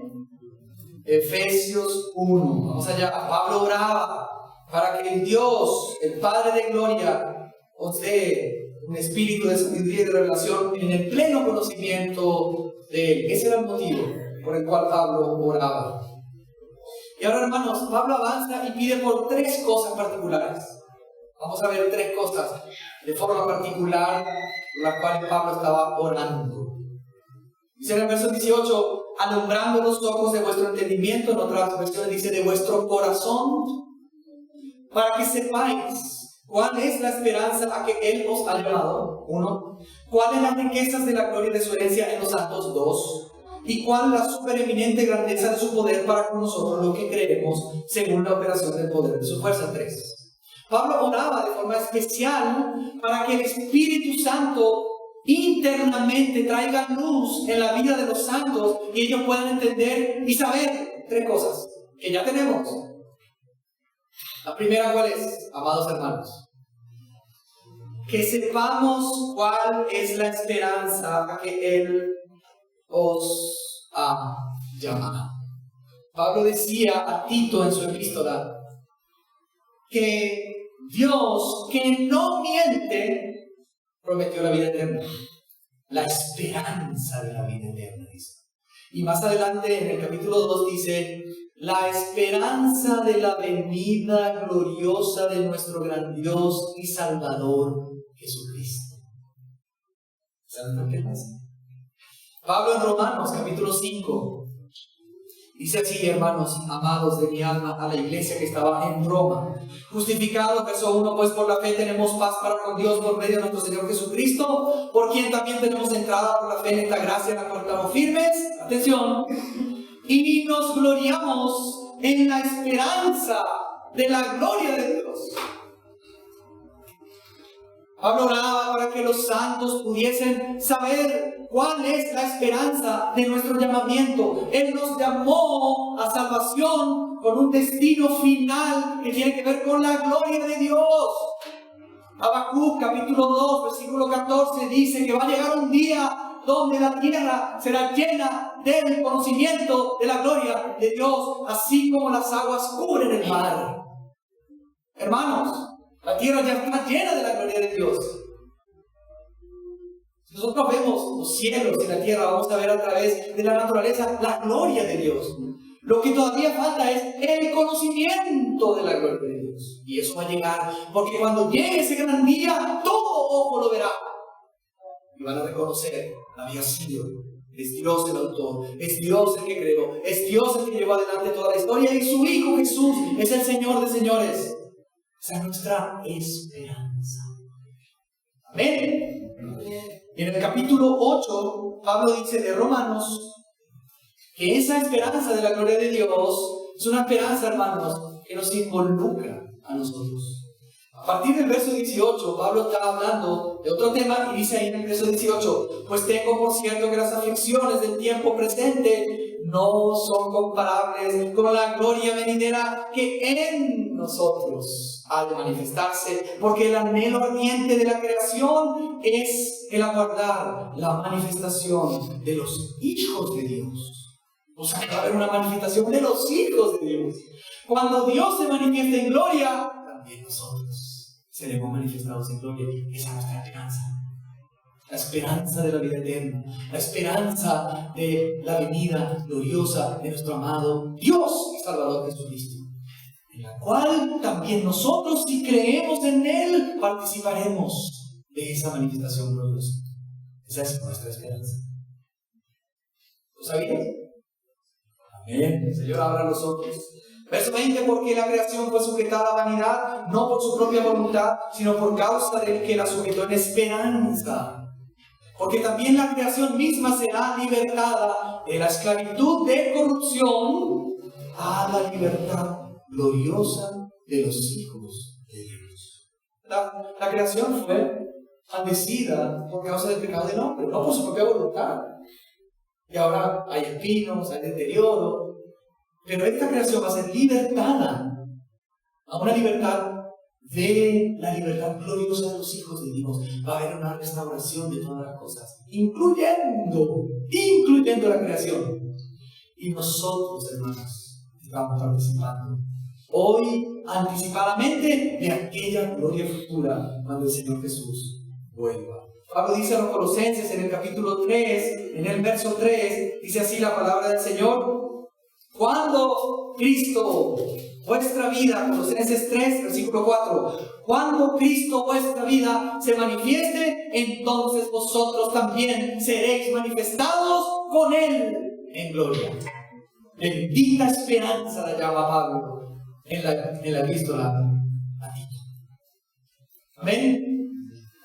Speaker 1: Efesios 1. Vamos allá. Pablo oraba para que el Dios, el Padre de gloria, os dé un espíritu de sabiduría y de revelación en el pleno conocimiento de Él. Ese era el motivo por el cual Pablo oraba. Y ahora, hermanos, Pablo avanza y pide por tres cosas particulares. Vamos a ver tres cosas de forma particular por las cuales Pablo estaba orando. Dice en el verso 18, alumbrando los ojos de vuestro entendimiento, en otras versiones dice de vuestro corazón, para que sepáis cuál es la esperanza a que Él os ha llamado, 1, cuáles las riquezas de la gloria de su herencia en los santos, 2, y cuál la supereminente grandeza de su poder para con nosotros los que creemos según la operación del poder de su fuerza, 3. Pablo oraba de forma especial para que el Espíritu Santo internamente traiga luz en la vida de los santos y ellos puedan entender y saber tres cosas que ya tenemos. La primera, ¿cuál es, amados hermanos? Que sepamos cuál es la esperanza a que Él os ha llamado. Pablo decía a Tito en su epístola que Dios, que no miente, prometió la vida eterna. La esperanza de la vida eterna, dice. Y más adelante en el capítulo 2 dice, la esperanza de la venida gloriosa de nuestro gran Dios y Salvador Jesucristo. ¿Saben qué pasa? Pablo en Romanos capítulo 5 dice así, hermanos amados de mi alma, a la iglesia que estaba en Roma. Justificado, verso 1, pues por la fe tenemos paz para con Dios por medio de nuestro Señor Jesucristo, por quien también tenemos entrada por la fe en esta gracia en la cual estamos firmes. Atención. Y nos gloriamos en la esperanza de la gloria de Dios. Pablo oraba para que los santos pudiesen saber cuál es la esperanza de nuestro llamamiento. Él nos llamó a salvación con un destino final que tiene que ver con la gloria de Dios. Habacuc capítulo 2 versículo 14 dice que va a llegar un día donde la tierra será llena del conocimiento de la gloria de Dios, así como las aguas cubren el mar. Hermanos, la tierra ya está llena de la gloria de Dios. Si nosotros vemos los cielos y la tierra, vamos a ver a través de la naturaleza la gloria de Dios. Lo que todavía falta es el conocimiento de la gloria de Dios. Y eso va a llegar, porque cuando llegue ese gran día, todo ojo lo verá. Y van a reconocer, había sido. Es Dios el autor, es Dios el que creó, es Dios el que llevó adelante toda la historia, y su Hijo Jesús es el Señor de señores. Esa es nuestra esperanza. Amén. Y en el capítulo 8, Pablo dice de Romanos que esa esperanza de la gloria de Dios es una esperanza, hermanos, que nos involucra a nosotros. A partir del verso 18, Pablo está hablando de otro tema y dice ahí en el verso 18, pues tengo por cierto que las aflicciones del tiempo presente no son comparables con la gloria venidera que en nosotros ha de manifestarse, porque el anhelo ardiente de la creación es el aguardar la manifestación de los hijos de Dios. O sea, va a haber una manifestación de los hijos de Dios. Cuando Dios se manifiesta en gloria, también nosotros seremos manifestados en gloria. Esa es nuestra esperanza. La esperanza de la vida eterna, la esperanza de la venida gloriosa de nuestro amado Dios y Salvador Jesucristo, en la cual también nosotros, si creemos en Él, participaremos de esa manifestación gloriosa. Esa es nuestra esperanza. ¿Lo sabías? Amén. El Señor abra los ojos. Verso 20, porque la creación fue sujetada a vanidad, no por su propia voluntad, sino por causa del que la sujetó en esperanza. Porque también la creación misma será libertada de la esclavitud de corrupción a la libertad gloriosa de los hijos de Dios. La creación fue maldecida por causa del pecado del hombre, no por su propia voluntad. Y ahora hay espinos, hay deterioro. Pero esta creación va a ser libertada a una libertad de la libertad gloriosa de los hijos de Dios. Va a haber una restauración de todas las cosas, incluyendo la creación. Y nosotros, hermanos, estamos participando hoy anticipadamente de aquella gloria futura cuando el Señor Jesús vuelva. Pablo dice a los Colosenses en el capítulo 3, en el verso 3, dice así la palabra del Señor: cuando Cristo, vuestra vida, Colosenses 3, versículo 4, cuando Cristo, vuestra vida, se manifieste, entonces vosotros también seréis manifestados con Él en gloria. Bendita esperanza la llama Pablo en la epístola a Tito. Amén.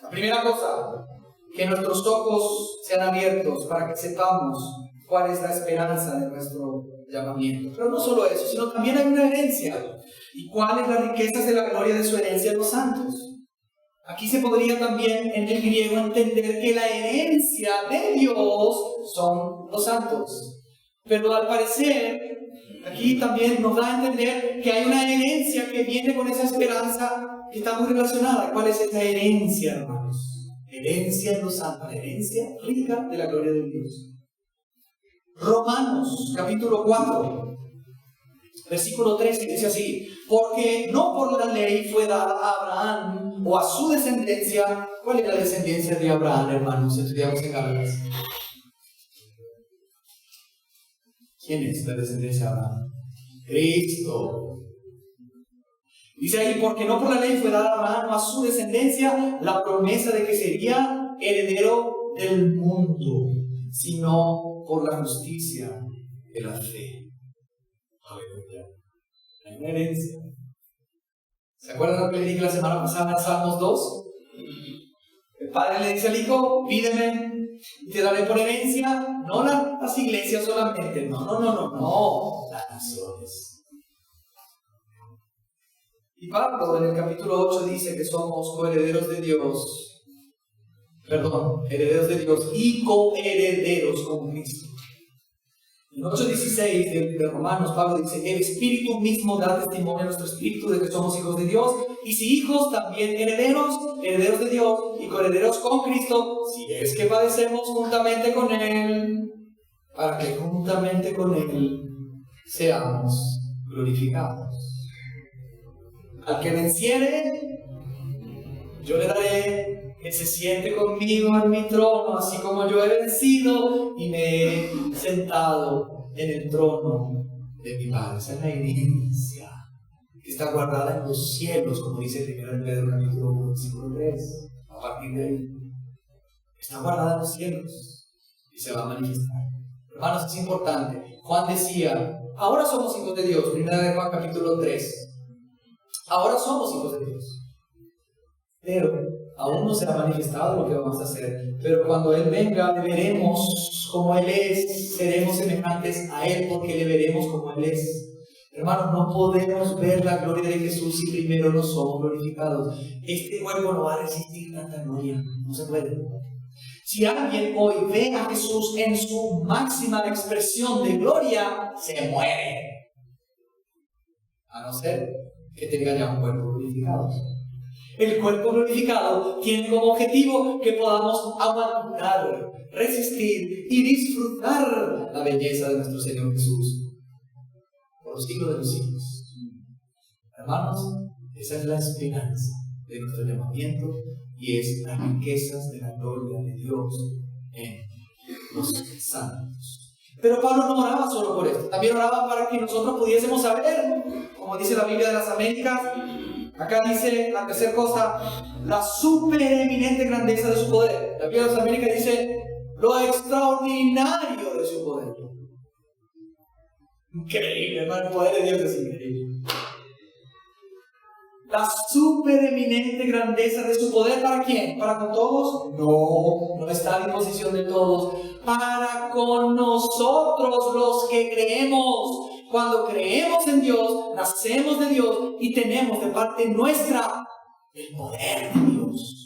Speaker 1: La primera cosa, que nuestros ojos sean abiertos para que sepamos cuál es la esperanza de nuestro llamamiento. Pero no solo eso, sino también hay una herencia. ¿Y cuáles las riquezas de la gloria de su herencia en los santos? Aquí se podría también en el griego entender que la herencia de Dios son los santos. Pero al parecer, aquí también nos da a entender que hay una herencia que viene con esa esperanza que está muy relacionada. ¿Cuál es esa herencia, hermanos? Herencia de los santos, la herencia rica de la gloria de Dios. Romanos, capítulo 4, versículo 13, dice así: porque no por la ley fue dada a Abraham o a su descendencia. ¿Cuál es la descendencia de Abraham, hermanos? Estudiamos en Gálatas. ¿Quién es la descendencia de Abraham? Cristo. Dice ahí, porque no por la ley fue dada a Abraham o a su descendencia la promesa de que sería heredero del mundo, sino por la justicia de la fe. Aleluya. Hay una herencia. ¿Se acuerdan lo que le dije la semana pasada en Salmos 2? El padre le dice al hijo: pídeme y te daré por herencia, no las iglesias solamente, no, las naciones. Y Pablo en el capítulo 8 dice que somos coherederos de Dios, herederos de Dios y coherederos con Cristo. En 8:16 de Romanos, Pablo dice: el Espíritu mismo da testimonio a nuestro espíritu de que somos hijos de Dios, y si hijos, también herederos de Dios y coherederos con Cristo, si es que padecemos juntamente con Él, para que juntamente con Él seamos glorificados. Al que venciere, yo le daré que se siente conmigo en mi trono, así como yo he vencido y me he sentado en el trono de mi Padre. Esa es la herencia que está guardada en los cielos, como dice 1 Pedro capítulo 1, versículo 3. A partir de ahí, está guardada en los cielos y se va a manifestar. Hermanos, es importante. Juan decía: ahora somos hijos de Dios. 1 Juan capítulo 3. Ahora somos hijos de Dios, pero aún no se ha manifestado lo que vamos a hacer. Pero cuando Él venga, le veremos como Él es, seremos semejantes a Él porque le veremos como Él es. Hermanos, no podemos ver la gloria de Jesús si primero no somos glorificados. Este cuerpo no va a resistir tanta gloria, no se puede. Si alguien hoy ve a Jesús en su máxima expresión de gloria, se muere. A no ser que tenga ya un cuerpo glorificado. El cuerpo glorificado tiene como objetivo que podamos aguantar, resistir y disfrutar la belleza de nuestro Señor Jesús por los siglos de los siglos. Hermanos, esa es la esperanza de nuestro llamamiento y es las riquezas de la gloria de Dios en los santos. Pero Pablo no oraba solo por esto, también oraba para que nosotros pudiésemos saber, como dice la Biblia de las Américas. Acá dice la tercera cosa: la supereminente grandeza de su poder. La Biblia de las Américas dice lo extraordinario de su poder. Increíble, hermano, el poder de Dios es increíble. La supereminente grandeza de su poder, ¿para quién? ¿Para con todos? No está a disposición de todos. Para con nosotros los que creemos. Cuando creemos en Dios, nacemos de Dios y tenemos de parte nuestra el poder de Dios.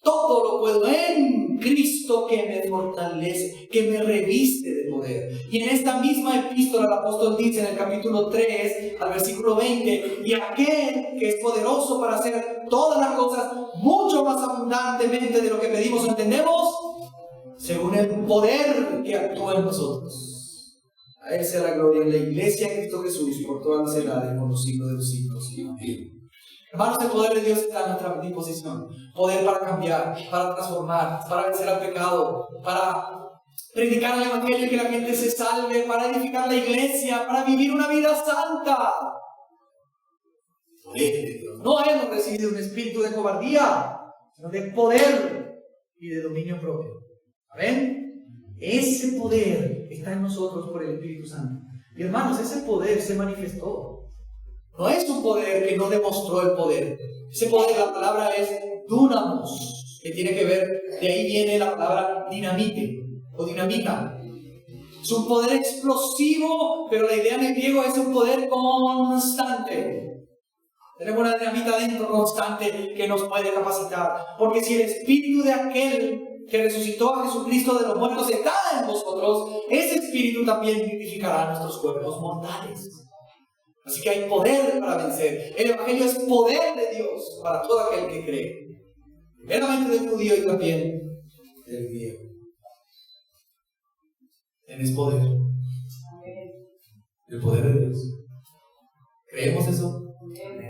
Speaker 1: Todo lo puedo en Cristo que me fortalece, que me reviste de poder. Y en esta misma epístola el apóstol dice en el capítulo 3, al versículo 20: y aquel que es poderoso para hacer todas las cosas mucho más abundantemente de lo que pedimos o entendemos, según el poder que actúa en nosotros. A Él sea la gloria en la iglesia de Cristo Jesús por todas las edades, por los siglos de los siglos. Amén. Hermanos, el poder de Dios está a nuestra disposición. Poder para cambiar, para transformar, para vencer al pecado, para predicar el evangelio y que la gente se salve, para edificar la iglesia, para vivir una vida santa. Poder de Dios. No hemos recibido un espíritu de cobardía, sino de poder y de dominio propio. ¿Amén? Ese poder está en nosotros por el Espíritu Santo. Y hermanos, ese poder se manifestó. No es un poder que no demostró el poder. Ese poder, la palabra es dunamos, que tiene que ver, de ahí viene la palabra dinamite o dinamita. Es un poder explosivo, pero la idea en el griego es un poder constante. Tenemos una dinamita dentro constante que nos puede capacitar. Porque si el espíritu de aquel que resucitó a Jesucristo de los muertos está en vosotros, ese espíritu también vivificará nuestros cuerpos mortales. Así que hay poder para vencer. El Evangelio es poder de Dios para todo aquel que cree. Primeramente del judío y también del griego. Tienes poder. El poder de Dios. ¿Creemos eso?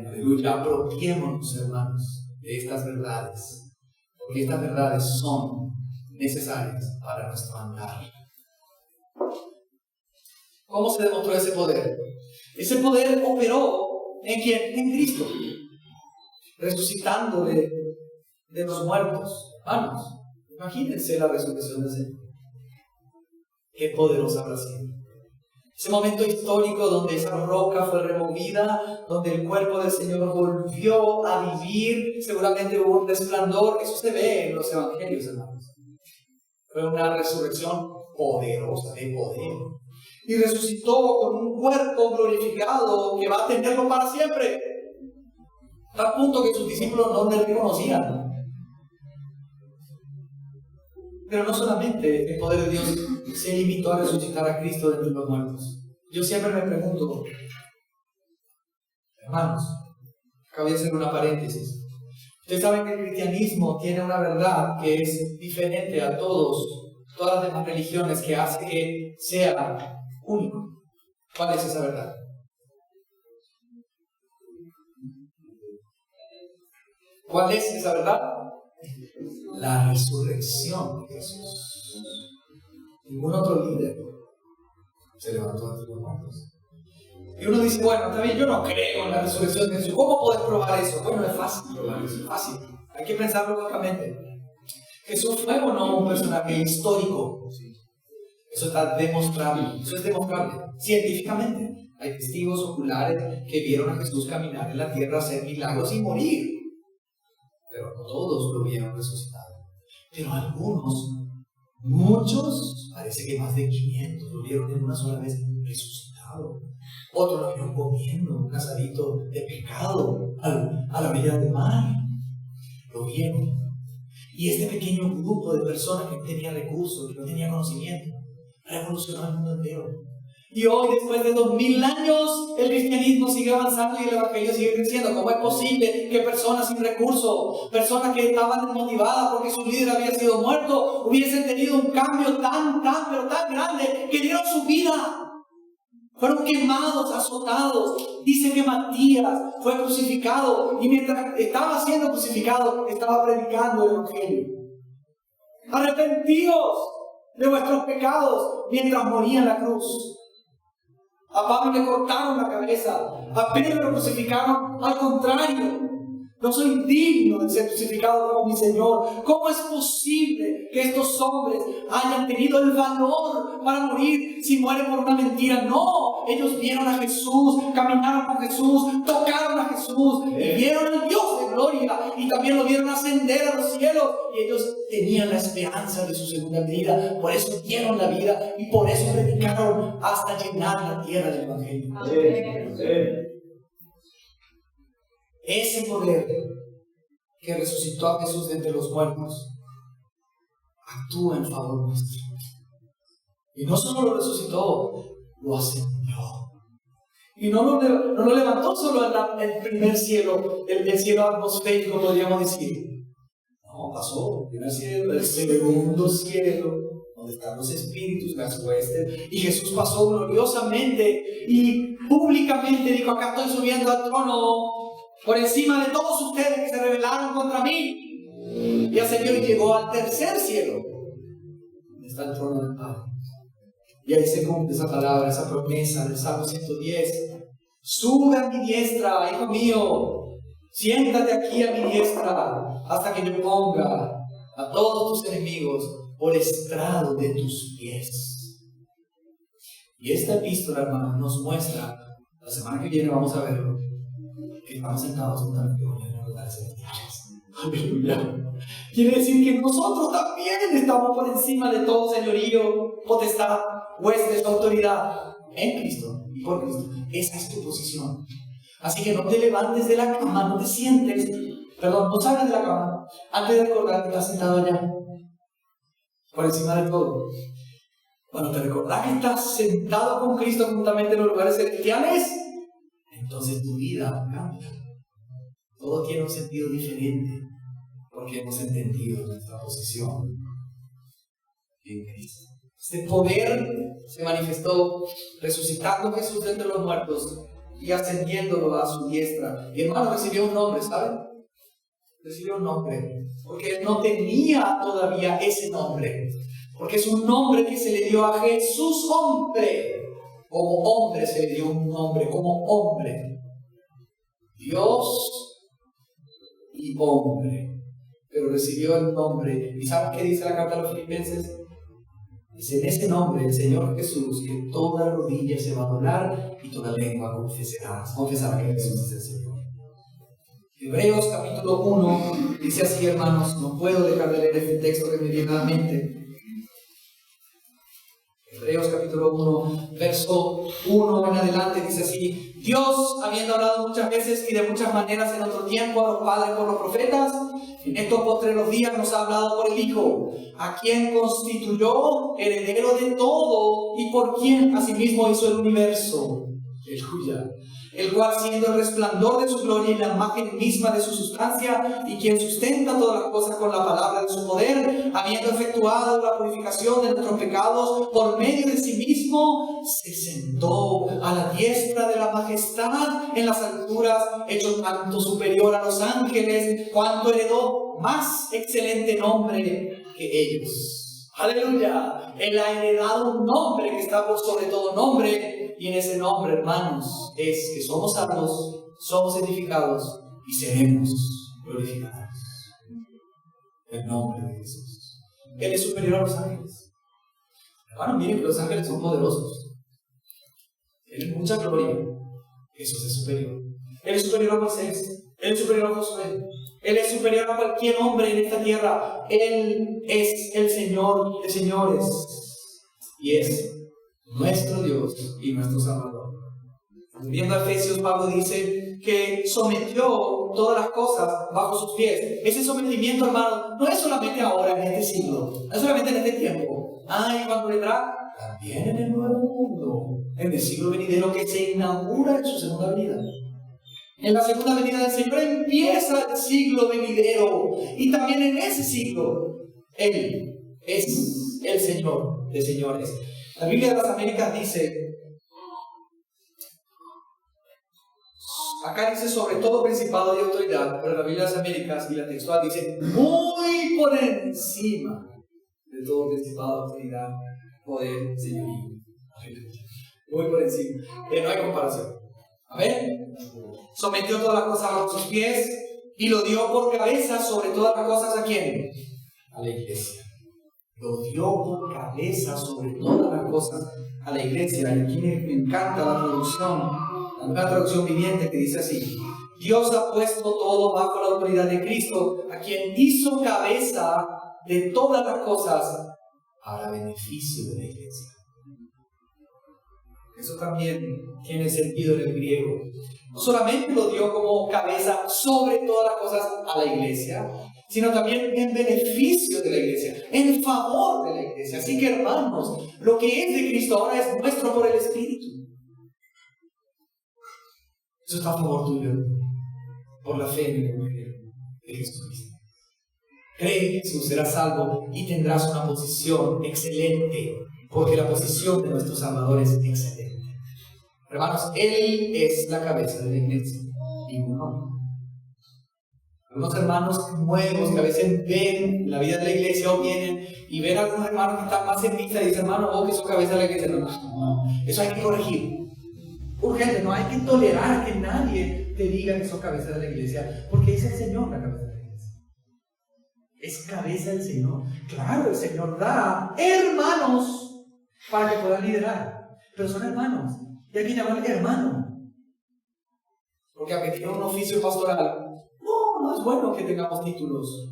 Speaker 1: Aleluya. Apropiémonos, hermanos, de estas verdades. Porque estas verdades son necesarias para nuestro andar. ¿Cómo se demostró ese poder? Ese poder operó ¿en quién? En Cristo. Resucitándole de los muertos. Hermanos, imagínense la resurrección del Señor. Qué poderosa habrá sido. Ese momento histórico donde esa roca fue removida, donde el cuerpo del Señor volvió a vivir, seguramente hubo un resplandor. Eso se ve en los evangelios, hermanos. Fue una resurrección poderosa, de poder. Y resucitó con un cuerpo glorificado que va a tenerlo para siempre. Al punto que sus discípulos no le reconocían. Pero no solamente el poder de Dios se limitó a resucitar a Cristo de entre los muertos. Yo siempre me pregunto, hermanos, acá voy a hacer una paréntesis. Ustedes saben que el cristianismo tiene una verdad que es diferente a todas las demás religiones, que hace que sea único. ¿Cuál es esa verdad? ¿Cuál es esa verdad? La resurrección de Jesús. Ningún otro líder se levantó entre los muertos. Y uno dice, bueno, está bien, yo no creo en la resurrección de Jesús. ¿Cómo podés probar eso? Bueno, es fácil probar eso, es fácil. Hay que pensarlo lógicamente. ¿Jesús fue o no un personaje histórico? Eso está demostrable. Eso es demostrable científicamente. Hay testigos oculares que vieron a Jesús caminar en la tierra, hacer milagros y morir. Pero no todos lo vieron resucitado. Pero algunos, muchos, parece que más de 500 lo vieron en una sola vez resucitado. Otros lo vieron comiendo un asadito de pescado a la orilla del mar. Lo vieron. Y este pequeño grupo de personas que no tenía recursos, que no tenía conocimiento, revolucionó el mundo entero. Y hoy, después de 2000 años, el cristianismo sigue avanzando y el evangelio sigue creciendo. ¿Cómo es posible que personas sin recursos, personas que estaban desmotivadas porque su líder había sido muerto, hubiesen tenido un cambio pero tan grande que dieron su vida? Fueron quemados, azotados. Dice que Matías fue crucificado y mientras estaba siendo crucificado, estaba predicando el evangelio. Arrepentíos de vuestros pecados mientras moría en la cruz. A Pablo le cortaron la cabeza, a Pedro lo crucificaron. Al contrario, no soy digno de ser crucificado como mi Señor. ¿Cómo es posible que estos hombres hayan tenido el valor para morir si mueren por una mentira? No, ellos vieron a Jesús, caminaron con Jesús, tocaron a Jesús, y vieron al Dios de gloria y también lo vieron ascender a los cielos. Y ellos tenían la esperanza de su segunda venida, por eso dieron la vida y por eso predicaron hasta llenar la tierra del evangelio. Ese poder que resucitó a Jesús de entre los muertos actúa en favor nuestro. Y no solo lo resucitó, lo ascendió. Y no lo levantó solo en el primer cielo, el cielo atmosférico, podríamos decir. No, pasó el primer cielo, el segundo cielo, donde están los espíritus, las huestes. Y Jesús pasó gloriosamente y públicamente dijo: acá estoy subiendo al trono por encima de todos ustedes que se rebelaron contra mí. Y ascendió y llegó al tercer cielo, donde está el trono del Padre. Y ahí se cumple esa palabra, esa promesa del Salmo 110. Sube a mi diestra, hijo mío, siéntate aquí a mi diestra, hasta que yo ponga a todos tus enemigos por estrado de tus pies. Y esta epístola, hermanos, nos muestra, la semana que viene vamos a verlo, que estamos sentados juntamente con Él en los lugares celestiales. Aleluya. Quiere decir que nosotros también estamos por encima de todo señorío, potestad, huestes, autoridad, en Cristo y por Cristo. Esa es tu posición. Así que no te levantes de la cama, no te sientes, no salgas de la cama antes de recordar que estás sentado allá, por encima de todo. Cuando te recordás que estás sentado con Cristo juntamente en los lugares celestiales, entonces tu vida cambia. Todo tiene un sentido diferente, porque hemos entendido nuestra posición en Cristo. Este poder se manifestó resucitando a Jesús de entre los muertos y ascendiéndolo a su diestra. Y hermano, recibió un nombre, ¿saben? Recibió un nombre, porque él no tenía todavía ese nombre, porque es un nombre que se le dio a Jesús hombre. Como hombre se le dio un nombre, como hombre. Dios y hombre. Pero recibió el nombre. ¿Y saben qué dice la carta a los Filipenses? Dice, en ese nombre, el Señor Jesús, que toda rodilla se va a doblar y toda lengua confesará que Jesús es el Señor. Hebreos capítulo 1 dice así, hermanos, no puedo dejar de leer este texto que me viene a la mente. Hebreos capítulo 1, verso 1 en adelante, dice así: Dios, habiendo hablado muchas veces y de muchas maneras en otro tiempo a los padres por los profetas, en estos postreros días nos ha hablado por el Hijo, a quien constituyó heredero de todo y por quien asimismo hizo el universo. Aleluya. El cual, siendo el resplandor de su gloria y la imagen misma de su sustancia, y quien sustenta todas las cosas con la palabra de su poder, habiendo efectuado la purificación de nuestros pecados por medio de sí mismo, se sentó a la diestra de la majestad en las alturas, hecho tanto superior a los ángeles, cuanto heredó más excelente nombre que ellos. ¡Aleluya! Él ha heredado un nombre que está por sobre todo nombre. Y en ese nombre, hermanos, es que somos salvos, somos edificados y seremos glorificados. El nombre de Jesús. Él es superior a los ángeles. Hermanos, miren que los ángeles son poderosos. Tienen mucha gloria. Jesús es superior. Él es superior a Moisés. Él es superior a Josué. Él es superior a cualquier hombre en esta tierra. Él es el Señor de señores. Y es nuestro Dios y nuestro Salvador. Viendo a Efesios, Pablo dice que sometió todas las cosas bajo sus pies. Ese sometimiento, hermano, no es solamente ahora en este siglo, no es solamente en este tiempo. Y cuando vendrá, también en el nuevo mundo, en el siglo venidero que se inaugura en su segunda venida. En la segunda venida del Señor empieza el siglo venidero, y también en ese siglo Él es el Señor de señores. La Biblia de las Américas dice, acá dice sobre todo principado y autoridad, pero la Biblia de las Américas y la textual dice muy por encima de todo principado, autoridad, poder, señorío. Muy por encima. No hay comparación. Amén. Sometió todas las cosas bajo sus pies y lo dio por cabeza sobre todas las cosas. ¿A quién? A la iglesia. Lo dio por cabeza sobre todas las cosas a la iglesia. Y aquí me encanta la traducción, la nueva traducción viviente, que dice así: Dios ha puesto todo bajo la autoridad de Cristo, a quien hizo cabeza de todas las cosas para beneficio de la iglesia. Eso también tiene sentido en el griego. No solamente lo dio como cabeza sobre todas las cosas a la iglesia, sino también en beneficio de la iglesia, en favor de la iglesia. Así que, hermanos, lo que es de Cristo ahora es nuestro por el Espíritu. Eso está a favor tuyo, por la fe en el Evangelio de Jesucristo. Cree en Jesús, serás salvo y tendrás una posición excelente, porque la posición de nuestro Salvador es excelente. Hermanos, Él es la cabeza de la iglesia y no. Algunos hermanos nuevos que a veces ven la vida de la iglesia o vienen y ven a algunos hermanos que están más en vista y dicen, hermano, vos que sos cabeza de la iglesia. No. Eso hay que corregir. Urgente, no hay que tolerar que nadie te diga que sos cabeza de la iglesia, porque es el Señor la cabeza de la iglesia. Es cabeza del Señor. Claro, el Señor da hermanos para que puedan liderar, pero son hermanos. Y hay que llamarle hermano. Porque aunque tiene un oficio pastoral, no es bueno que tengamos títulos.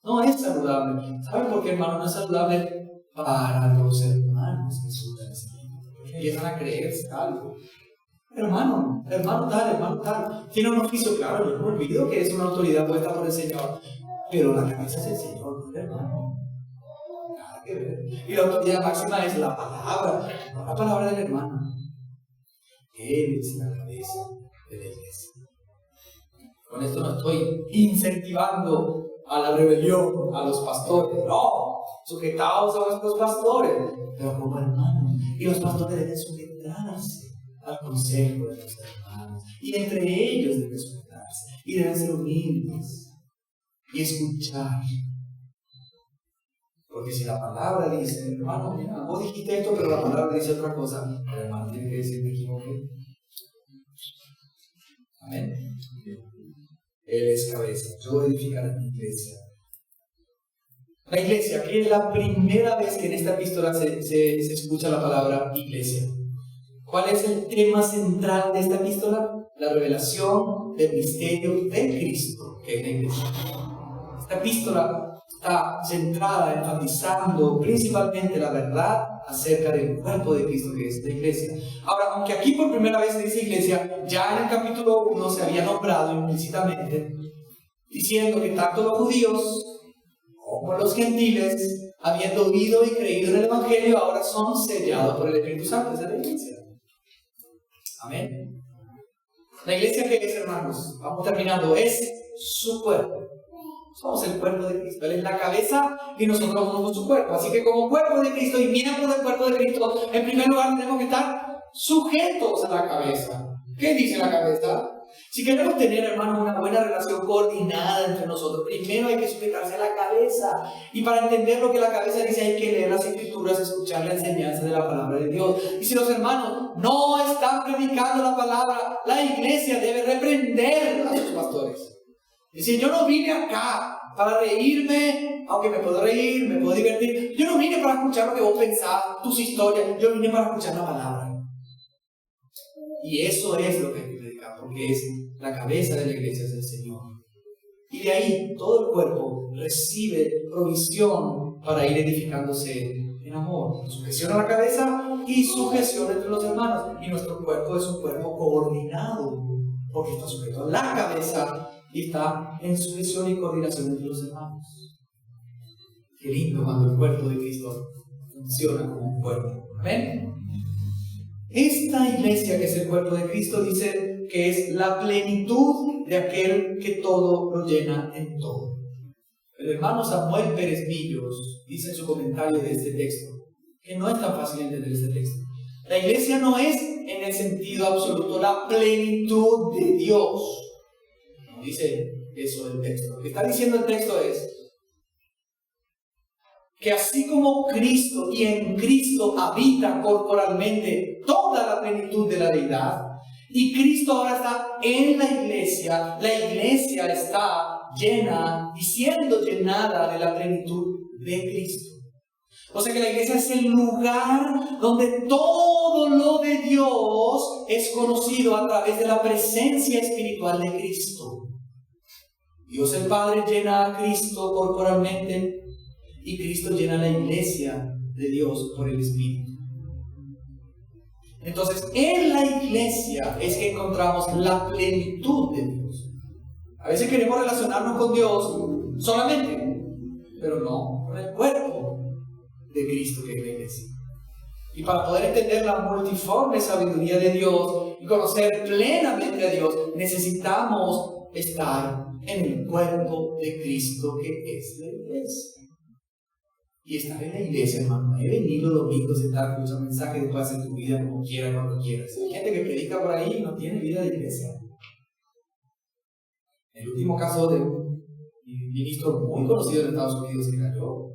Speaker 1: No es saludable. ¿Saben por qué, hermano? No es saludable para los hermanos en su crecimiento. Porque empiezan a creerse algo. hermano tal. Tiene un oficio, claro, yo no me olvido que es una autoridad puesta por el Señor. Pero la cabeza es el Señor, no el hermano. Nada que ver. Y la autoridad máxima es la palabra, no la palabra del hermano. Él es la cabeza de la iglesia. Con esto no estoy incentivando a la rebelión, a los pastores. No, sujetados a vuestros pastores, pero como hermanos. Y los pastores deben sujetarse al consejo de los hermanos. Y entre ellos deben sujetarse. Y deben ser humildes. Y escuchar. Porque si la palabra dice, hermano, mira, vos dijiste esto, pero la palabra dice otra cosa, el hermano tiene que decir, me equivoqué. Amén. Él es cabeza, yo edificaré mi iglesia. La iglesia, que es la primera vez que en esta epístola se escucha la palabra iglesia. ¿Cuál es el tema central de esta epístola? La revelación del misterio de Cristo, que es la iglesia. Esta epístola está centrada, enfatizando principalmente la verdad acerca del cuerpo de Cristo, que es la iglesia. Ahora, aunque aquí por primera vez se dice iglesia, ya en el capítulo 1 se había nombrado implícitamente, diciendo que tanto los judíos como los gentiles, habiendo oído y creído en el Evangelio, ahora son sellados por el Espíritu Santo. Esa es la iglesia. Amén. La iglesia, ¿qué es, hermanos? Vamos terminando. Es su cuerpo. Somos el cuerpo de Cristo. Él es la cabeza y nosotros somos su cuerpo. Así que como cuerpo de Cristo y miembros del cuerpo de Cristo, en primer lugar tenemos que estar sujetos a la cabeza. ¿Qué dice la cabeza? Si queremos tener, hermanos, una buena relación coordinada entre nosotros, primero hay que sujetarse a la cabeza. Y para entender lo que la cabeza dice, hay que leer las Escrituras, escuchar la enseñanza de la palabra de Dios. Y si los hermanos no están predicando la palabra, la iglesia debe reprender a sus pastores. Es decir, yo no vine acá para reírme, aunque me puedo reír, me puedo divertir. Yo no vine para escuchar lo que vos pensás, tus historias. Yo vine para escuchar la palabra. Y eso es lo que hay que predicar, porque es la cabeza de la iglesia, es el Señor. Y de ahí todo el cuerpo recibe provisión para ir edificándose en amor. Sujeción a la cabeza y sujeción entre los hermanos. Y nuestro cuerpo es un cuerpo coordinado, porque está sujeto a la cabeza y está en sujeción y coordinación entre los hermanos. Qué lindo cuando el cuerpo de Cristo funciona como un cuerpo. ¿Ven? Esta iglesia, que es el cuerpo de Cristo, dice que es la plenitud de aquel que todo lo llena en todo. El hermano Samuel Pérez Millos dice en su comentario de este texto que no es tan fácil entender este texto. La iglesia no es en el sentido absoluto la plenitud de Dios. No dice eso el texto. Lo que está diciendo el texto es que así como Cristo y en Cristo habita corporalmente toda la plenitud de la deidad, y Cristo ahora está en la iglesia está llena y siendo llenada de la plenitud de Cristo. O sea que la iglesia es el lugar donde todo lo de Dios es conocido a través de la presencia espiritual de Cristo. Dios el Padre llena a Cristo corporalmente, y Cristo llena la iglesia de Dios por el Espíritu. Entonces, en la iglesia es que encontramos la plenitud de Dios. A veces queremos relacionarnos con Dios solamente, pero no con el cuerpo de Cristo, que es la iglesia. Y para poder entender la multiforme sabiduría de Dios y conocer plenamente a Dios, necesitamos estar en el cuerpo de Cristo, que es la iglesia. Y estar en la iglesia, hermano, he venido los domingos, sentar, escuchar mensajes, después hacer tu vida como quieras, cuando quieras. Hay gente que predica por ahí y no tiene vida de iglesia. El último caso de un ministro muy conocido en Estados Unidos que cayó.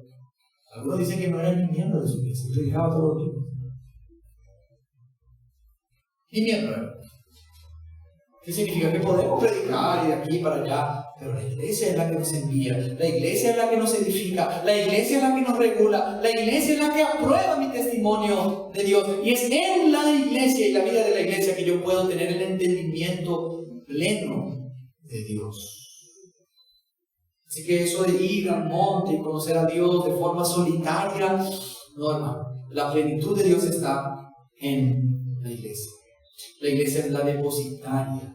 Speaker 1: Algunos dicen que no era ni miembro de su iglesia, predicaba todos los domingos. Ni miembro era. ¿Qué significa? Que podemos predicar y de aquí para allá, pero la iglesia es la que nos envía, la iglesia es la que nos edifica, la iglesia es la que nos regula, la iglesia es la que aprueba mi testimonio de Dios. Y es en la iglesia y la vida de la iglesia que yo puedo tener el entendimiento pleno de Dios. Así que eso de ir al monte y conocer a Dios de forma solitaria, no, hermano. La plenitud de Dios está en la iglesia. La iglesia es la depositaria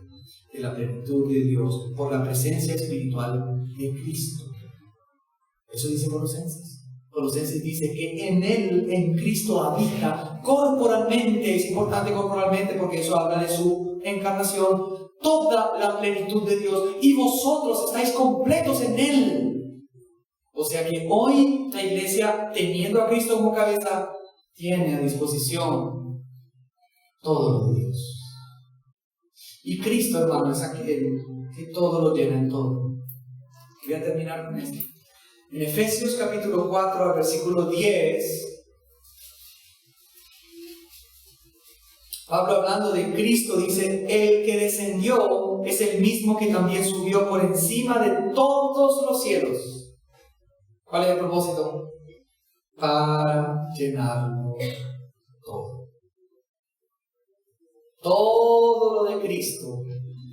Speaker 1: de la plenitud de Dios por la presencia espiritual de Cristo. Eso dice Colosenses. Colosenses dice que en Él, en Cristo, habita corporalmente. Es importante corporalmente porque eso habla de su encarnación. Toda la plenitud de Dios. Y vosotros estáis completos en Él. O sea que hoy la iglesia, teniendo a Cristo como cabeza, tiene a disposición todo lo de Dios. Y Cristo, hermano, es aquel que todo lo llena en todo. Voy a terminar con esto. En Efesios capítulo 4, versículo 10, Pablo, hablando de Cristo, dice: el que descendió es el mismo que también subió por encima de todos los cielos. ¿Cuál es el propósito? Para llenarlo todo. Todo lo de Cristo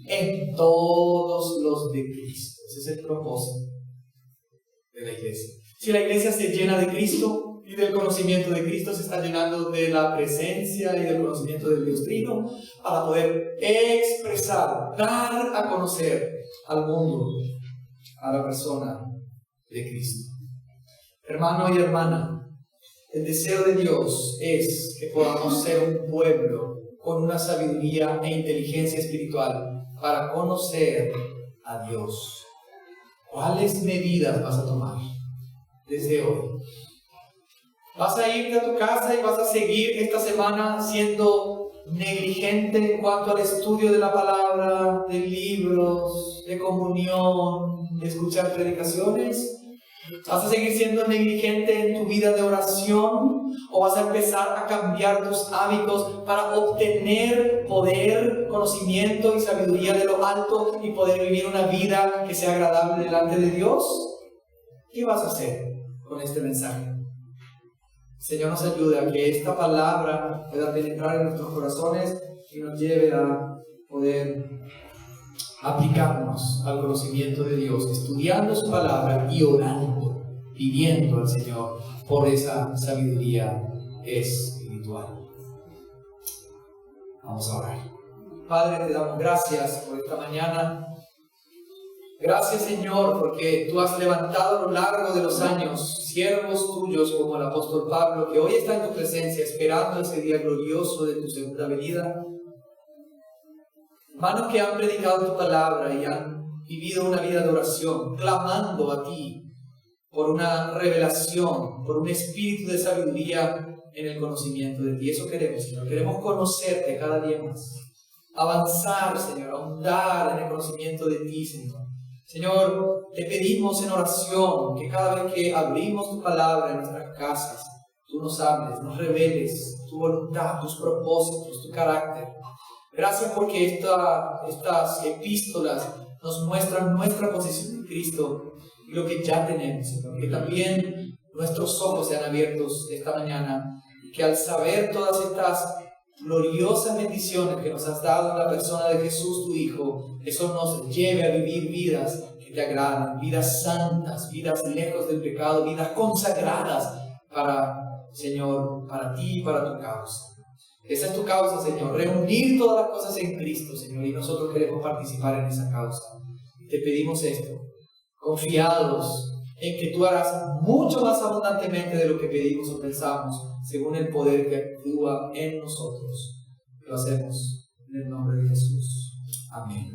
Speaker 1: en todos los de Cristo. Ese es el propósito de la iglesia. Si la iglesia se llena de Cristo y del conocimiento de Cristo, se está llenando de la presencia y del conocimiento del Dios Trino para poder expresar, dar a conocer al mundo a la persona de Cristo. Hermano y hermana, el deseo de Dios es que podamos ser un pueblo con una sabiduría e inteligencia espiritual para conocer a Dios. ¿Cuáles medidas vas a tomar desde hoy? ¿Vas a irte a tu casa y vas a seguir esta semana siendo negligente en cuanto al estudio de la palabra, de libros, de comunión, de escuchar predicaciones? ¿Vas a seguir siendo negligente en tu vida de oración? ¿O vas a empezar a cambiar tus hábitos para obtener poder, conocimiento y sabiduría de lo alto y poder vivir una vida que sea agradable delante de Dios? ¿Qué vas a hacer con este mensaje? Señor, nos ayude a que esta palabra pueda penetrar en nuestros corazones y nos lleve a poder aplicarnos al conocimiento de Dios, estudiando su palabra y orando, pidiendo al Señor por esa sabiduría espiritual. Vamos a orar. Padre, te damos gracias por esta mañana. Gracias, Señor, porque tú has levantado a lo largo de los años siervos tuyos como el apóstol Pablo, que hoy está en tu presencia esperando ese día glorioso de tu segunda venida. Hermanos que han predicado tu palabra y han vivido una vida de oración, clamando a ti por una revelación, por un espíritu de sabiduría en el conocimiento de ti. Eso queremos, Señor. Queremos conocerte cada día más. Avanzar, Señor, ahondar en el conocimiento de ti, Señor. Señor, te pedimos en oración que cada vez que abrimos tu palabra en nuestras casas, tú nos hables, nos reveles tu voluntad, tus propósitos, tu carácter. Gracias porque estas epístolas nos muestran nuestra posición en Cristo y lo que ya tenemos, Señor. Que también nuestros ojos sean abiertos esta mañana y que al saber todas estas gloriosas bendiciones que nos has dado en la persona de Jesús, tu Hijo, eso nos lleve a vivir vidas que te agradan, vidas santas, vidas lejos del pecado, vidas consagradas para, Señor, para ti y para tu causa. Esa es tu causa, Señor, reunir todas las cosas en Cristo, Señor, y nosotros queremos participar en esa causa. Te pedimos esto, confiados en que tú harás mucho más abundantemente de lo que pedimos o pensamos, según el poder que actúa en nosotros. Lo hacemos en el nombre de Jesús. Amén.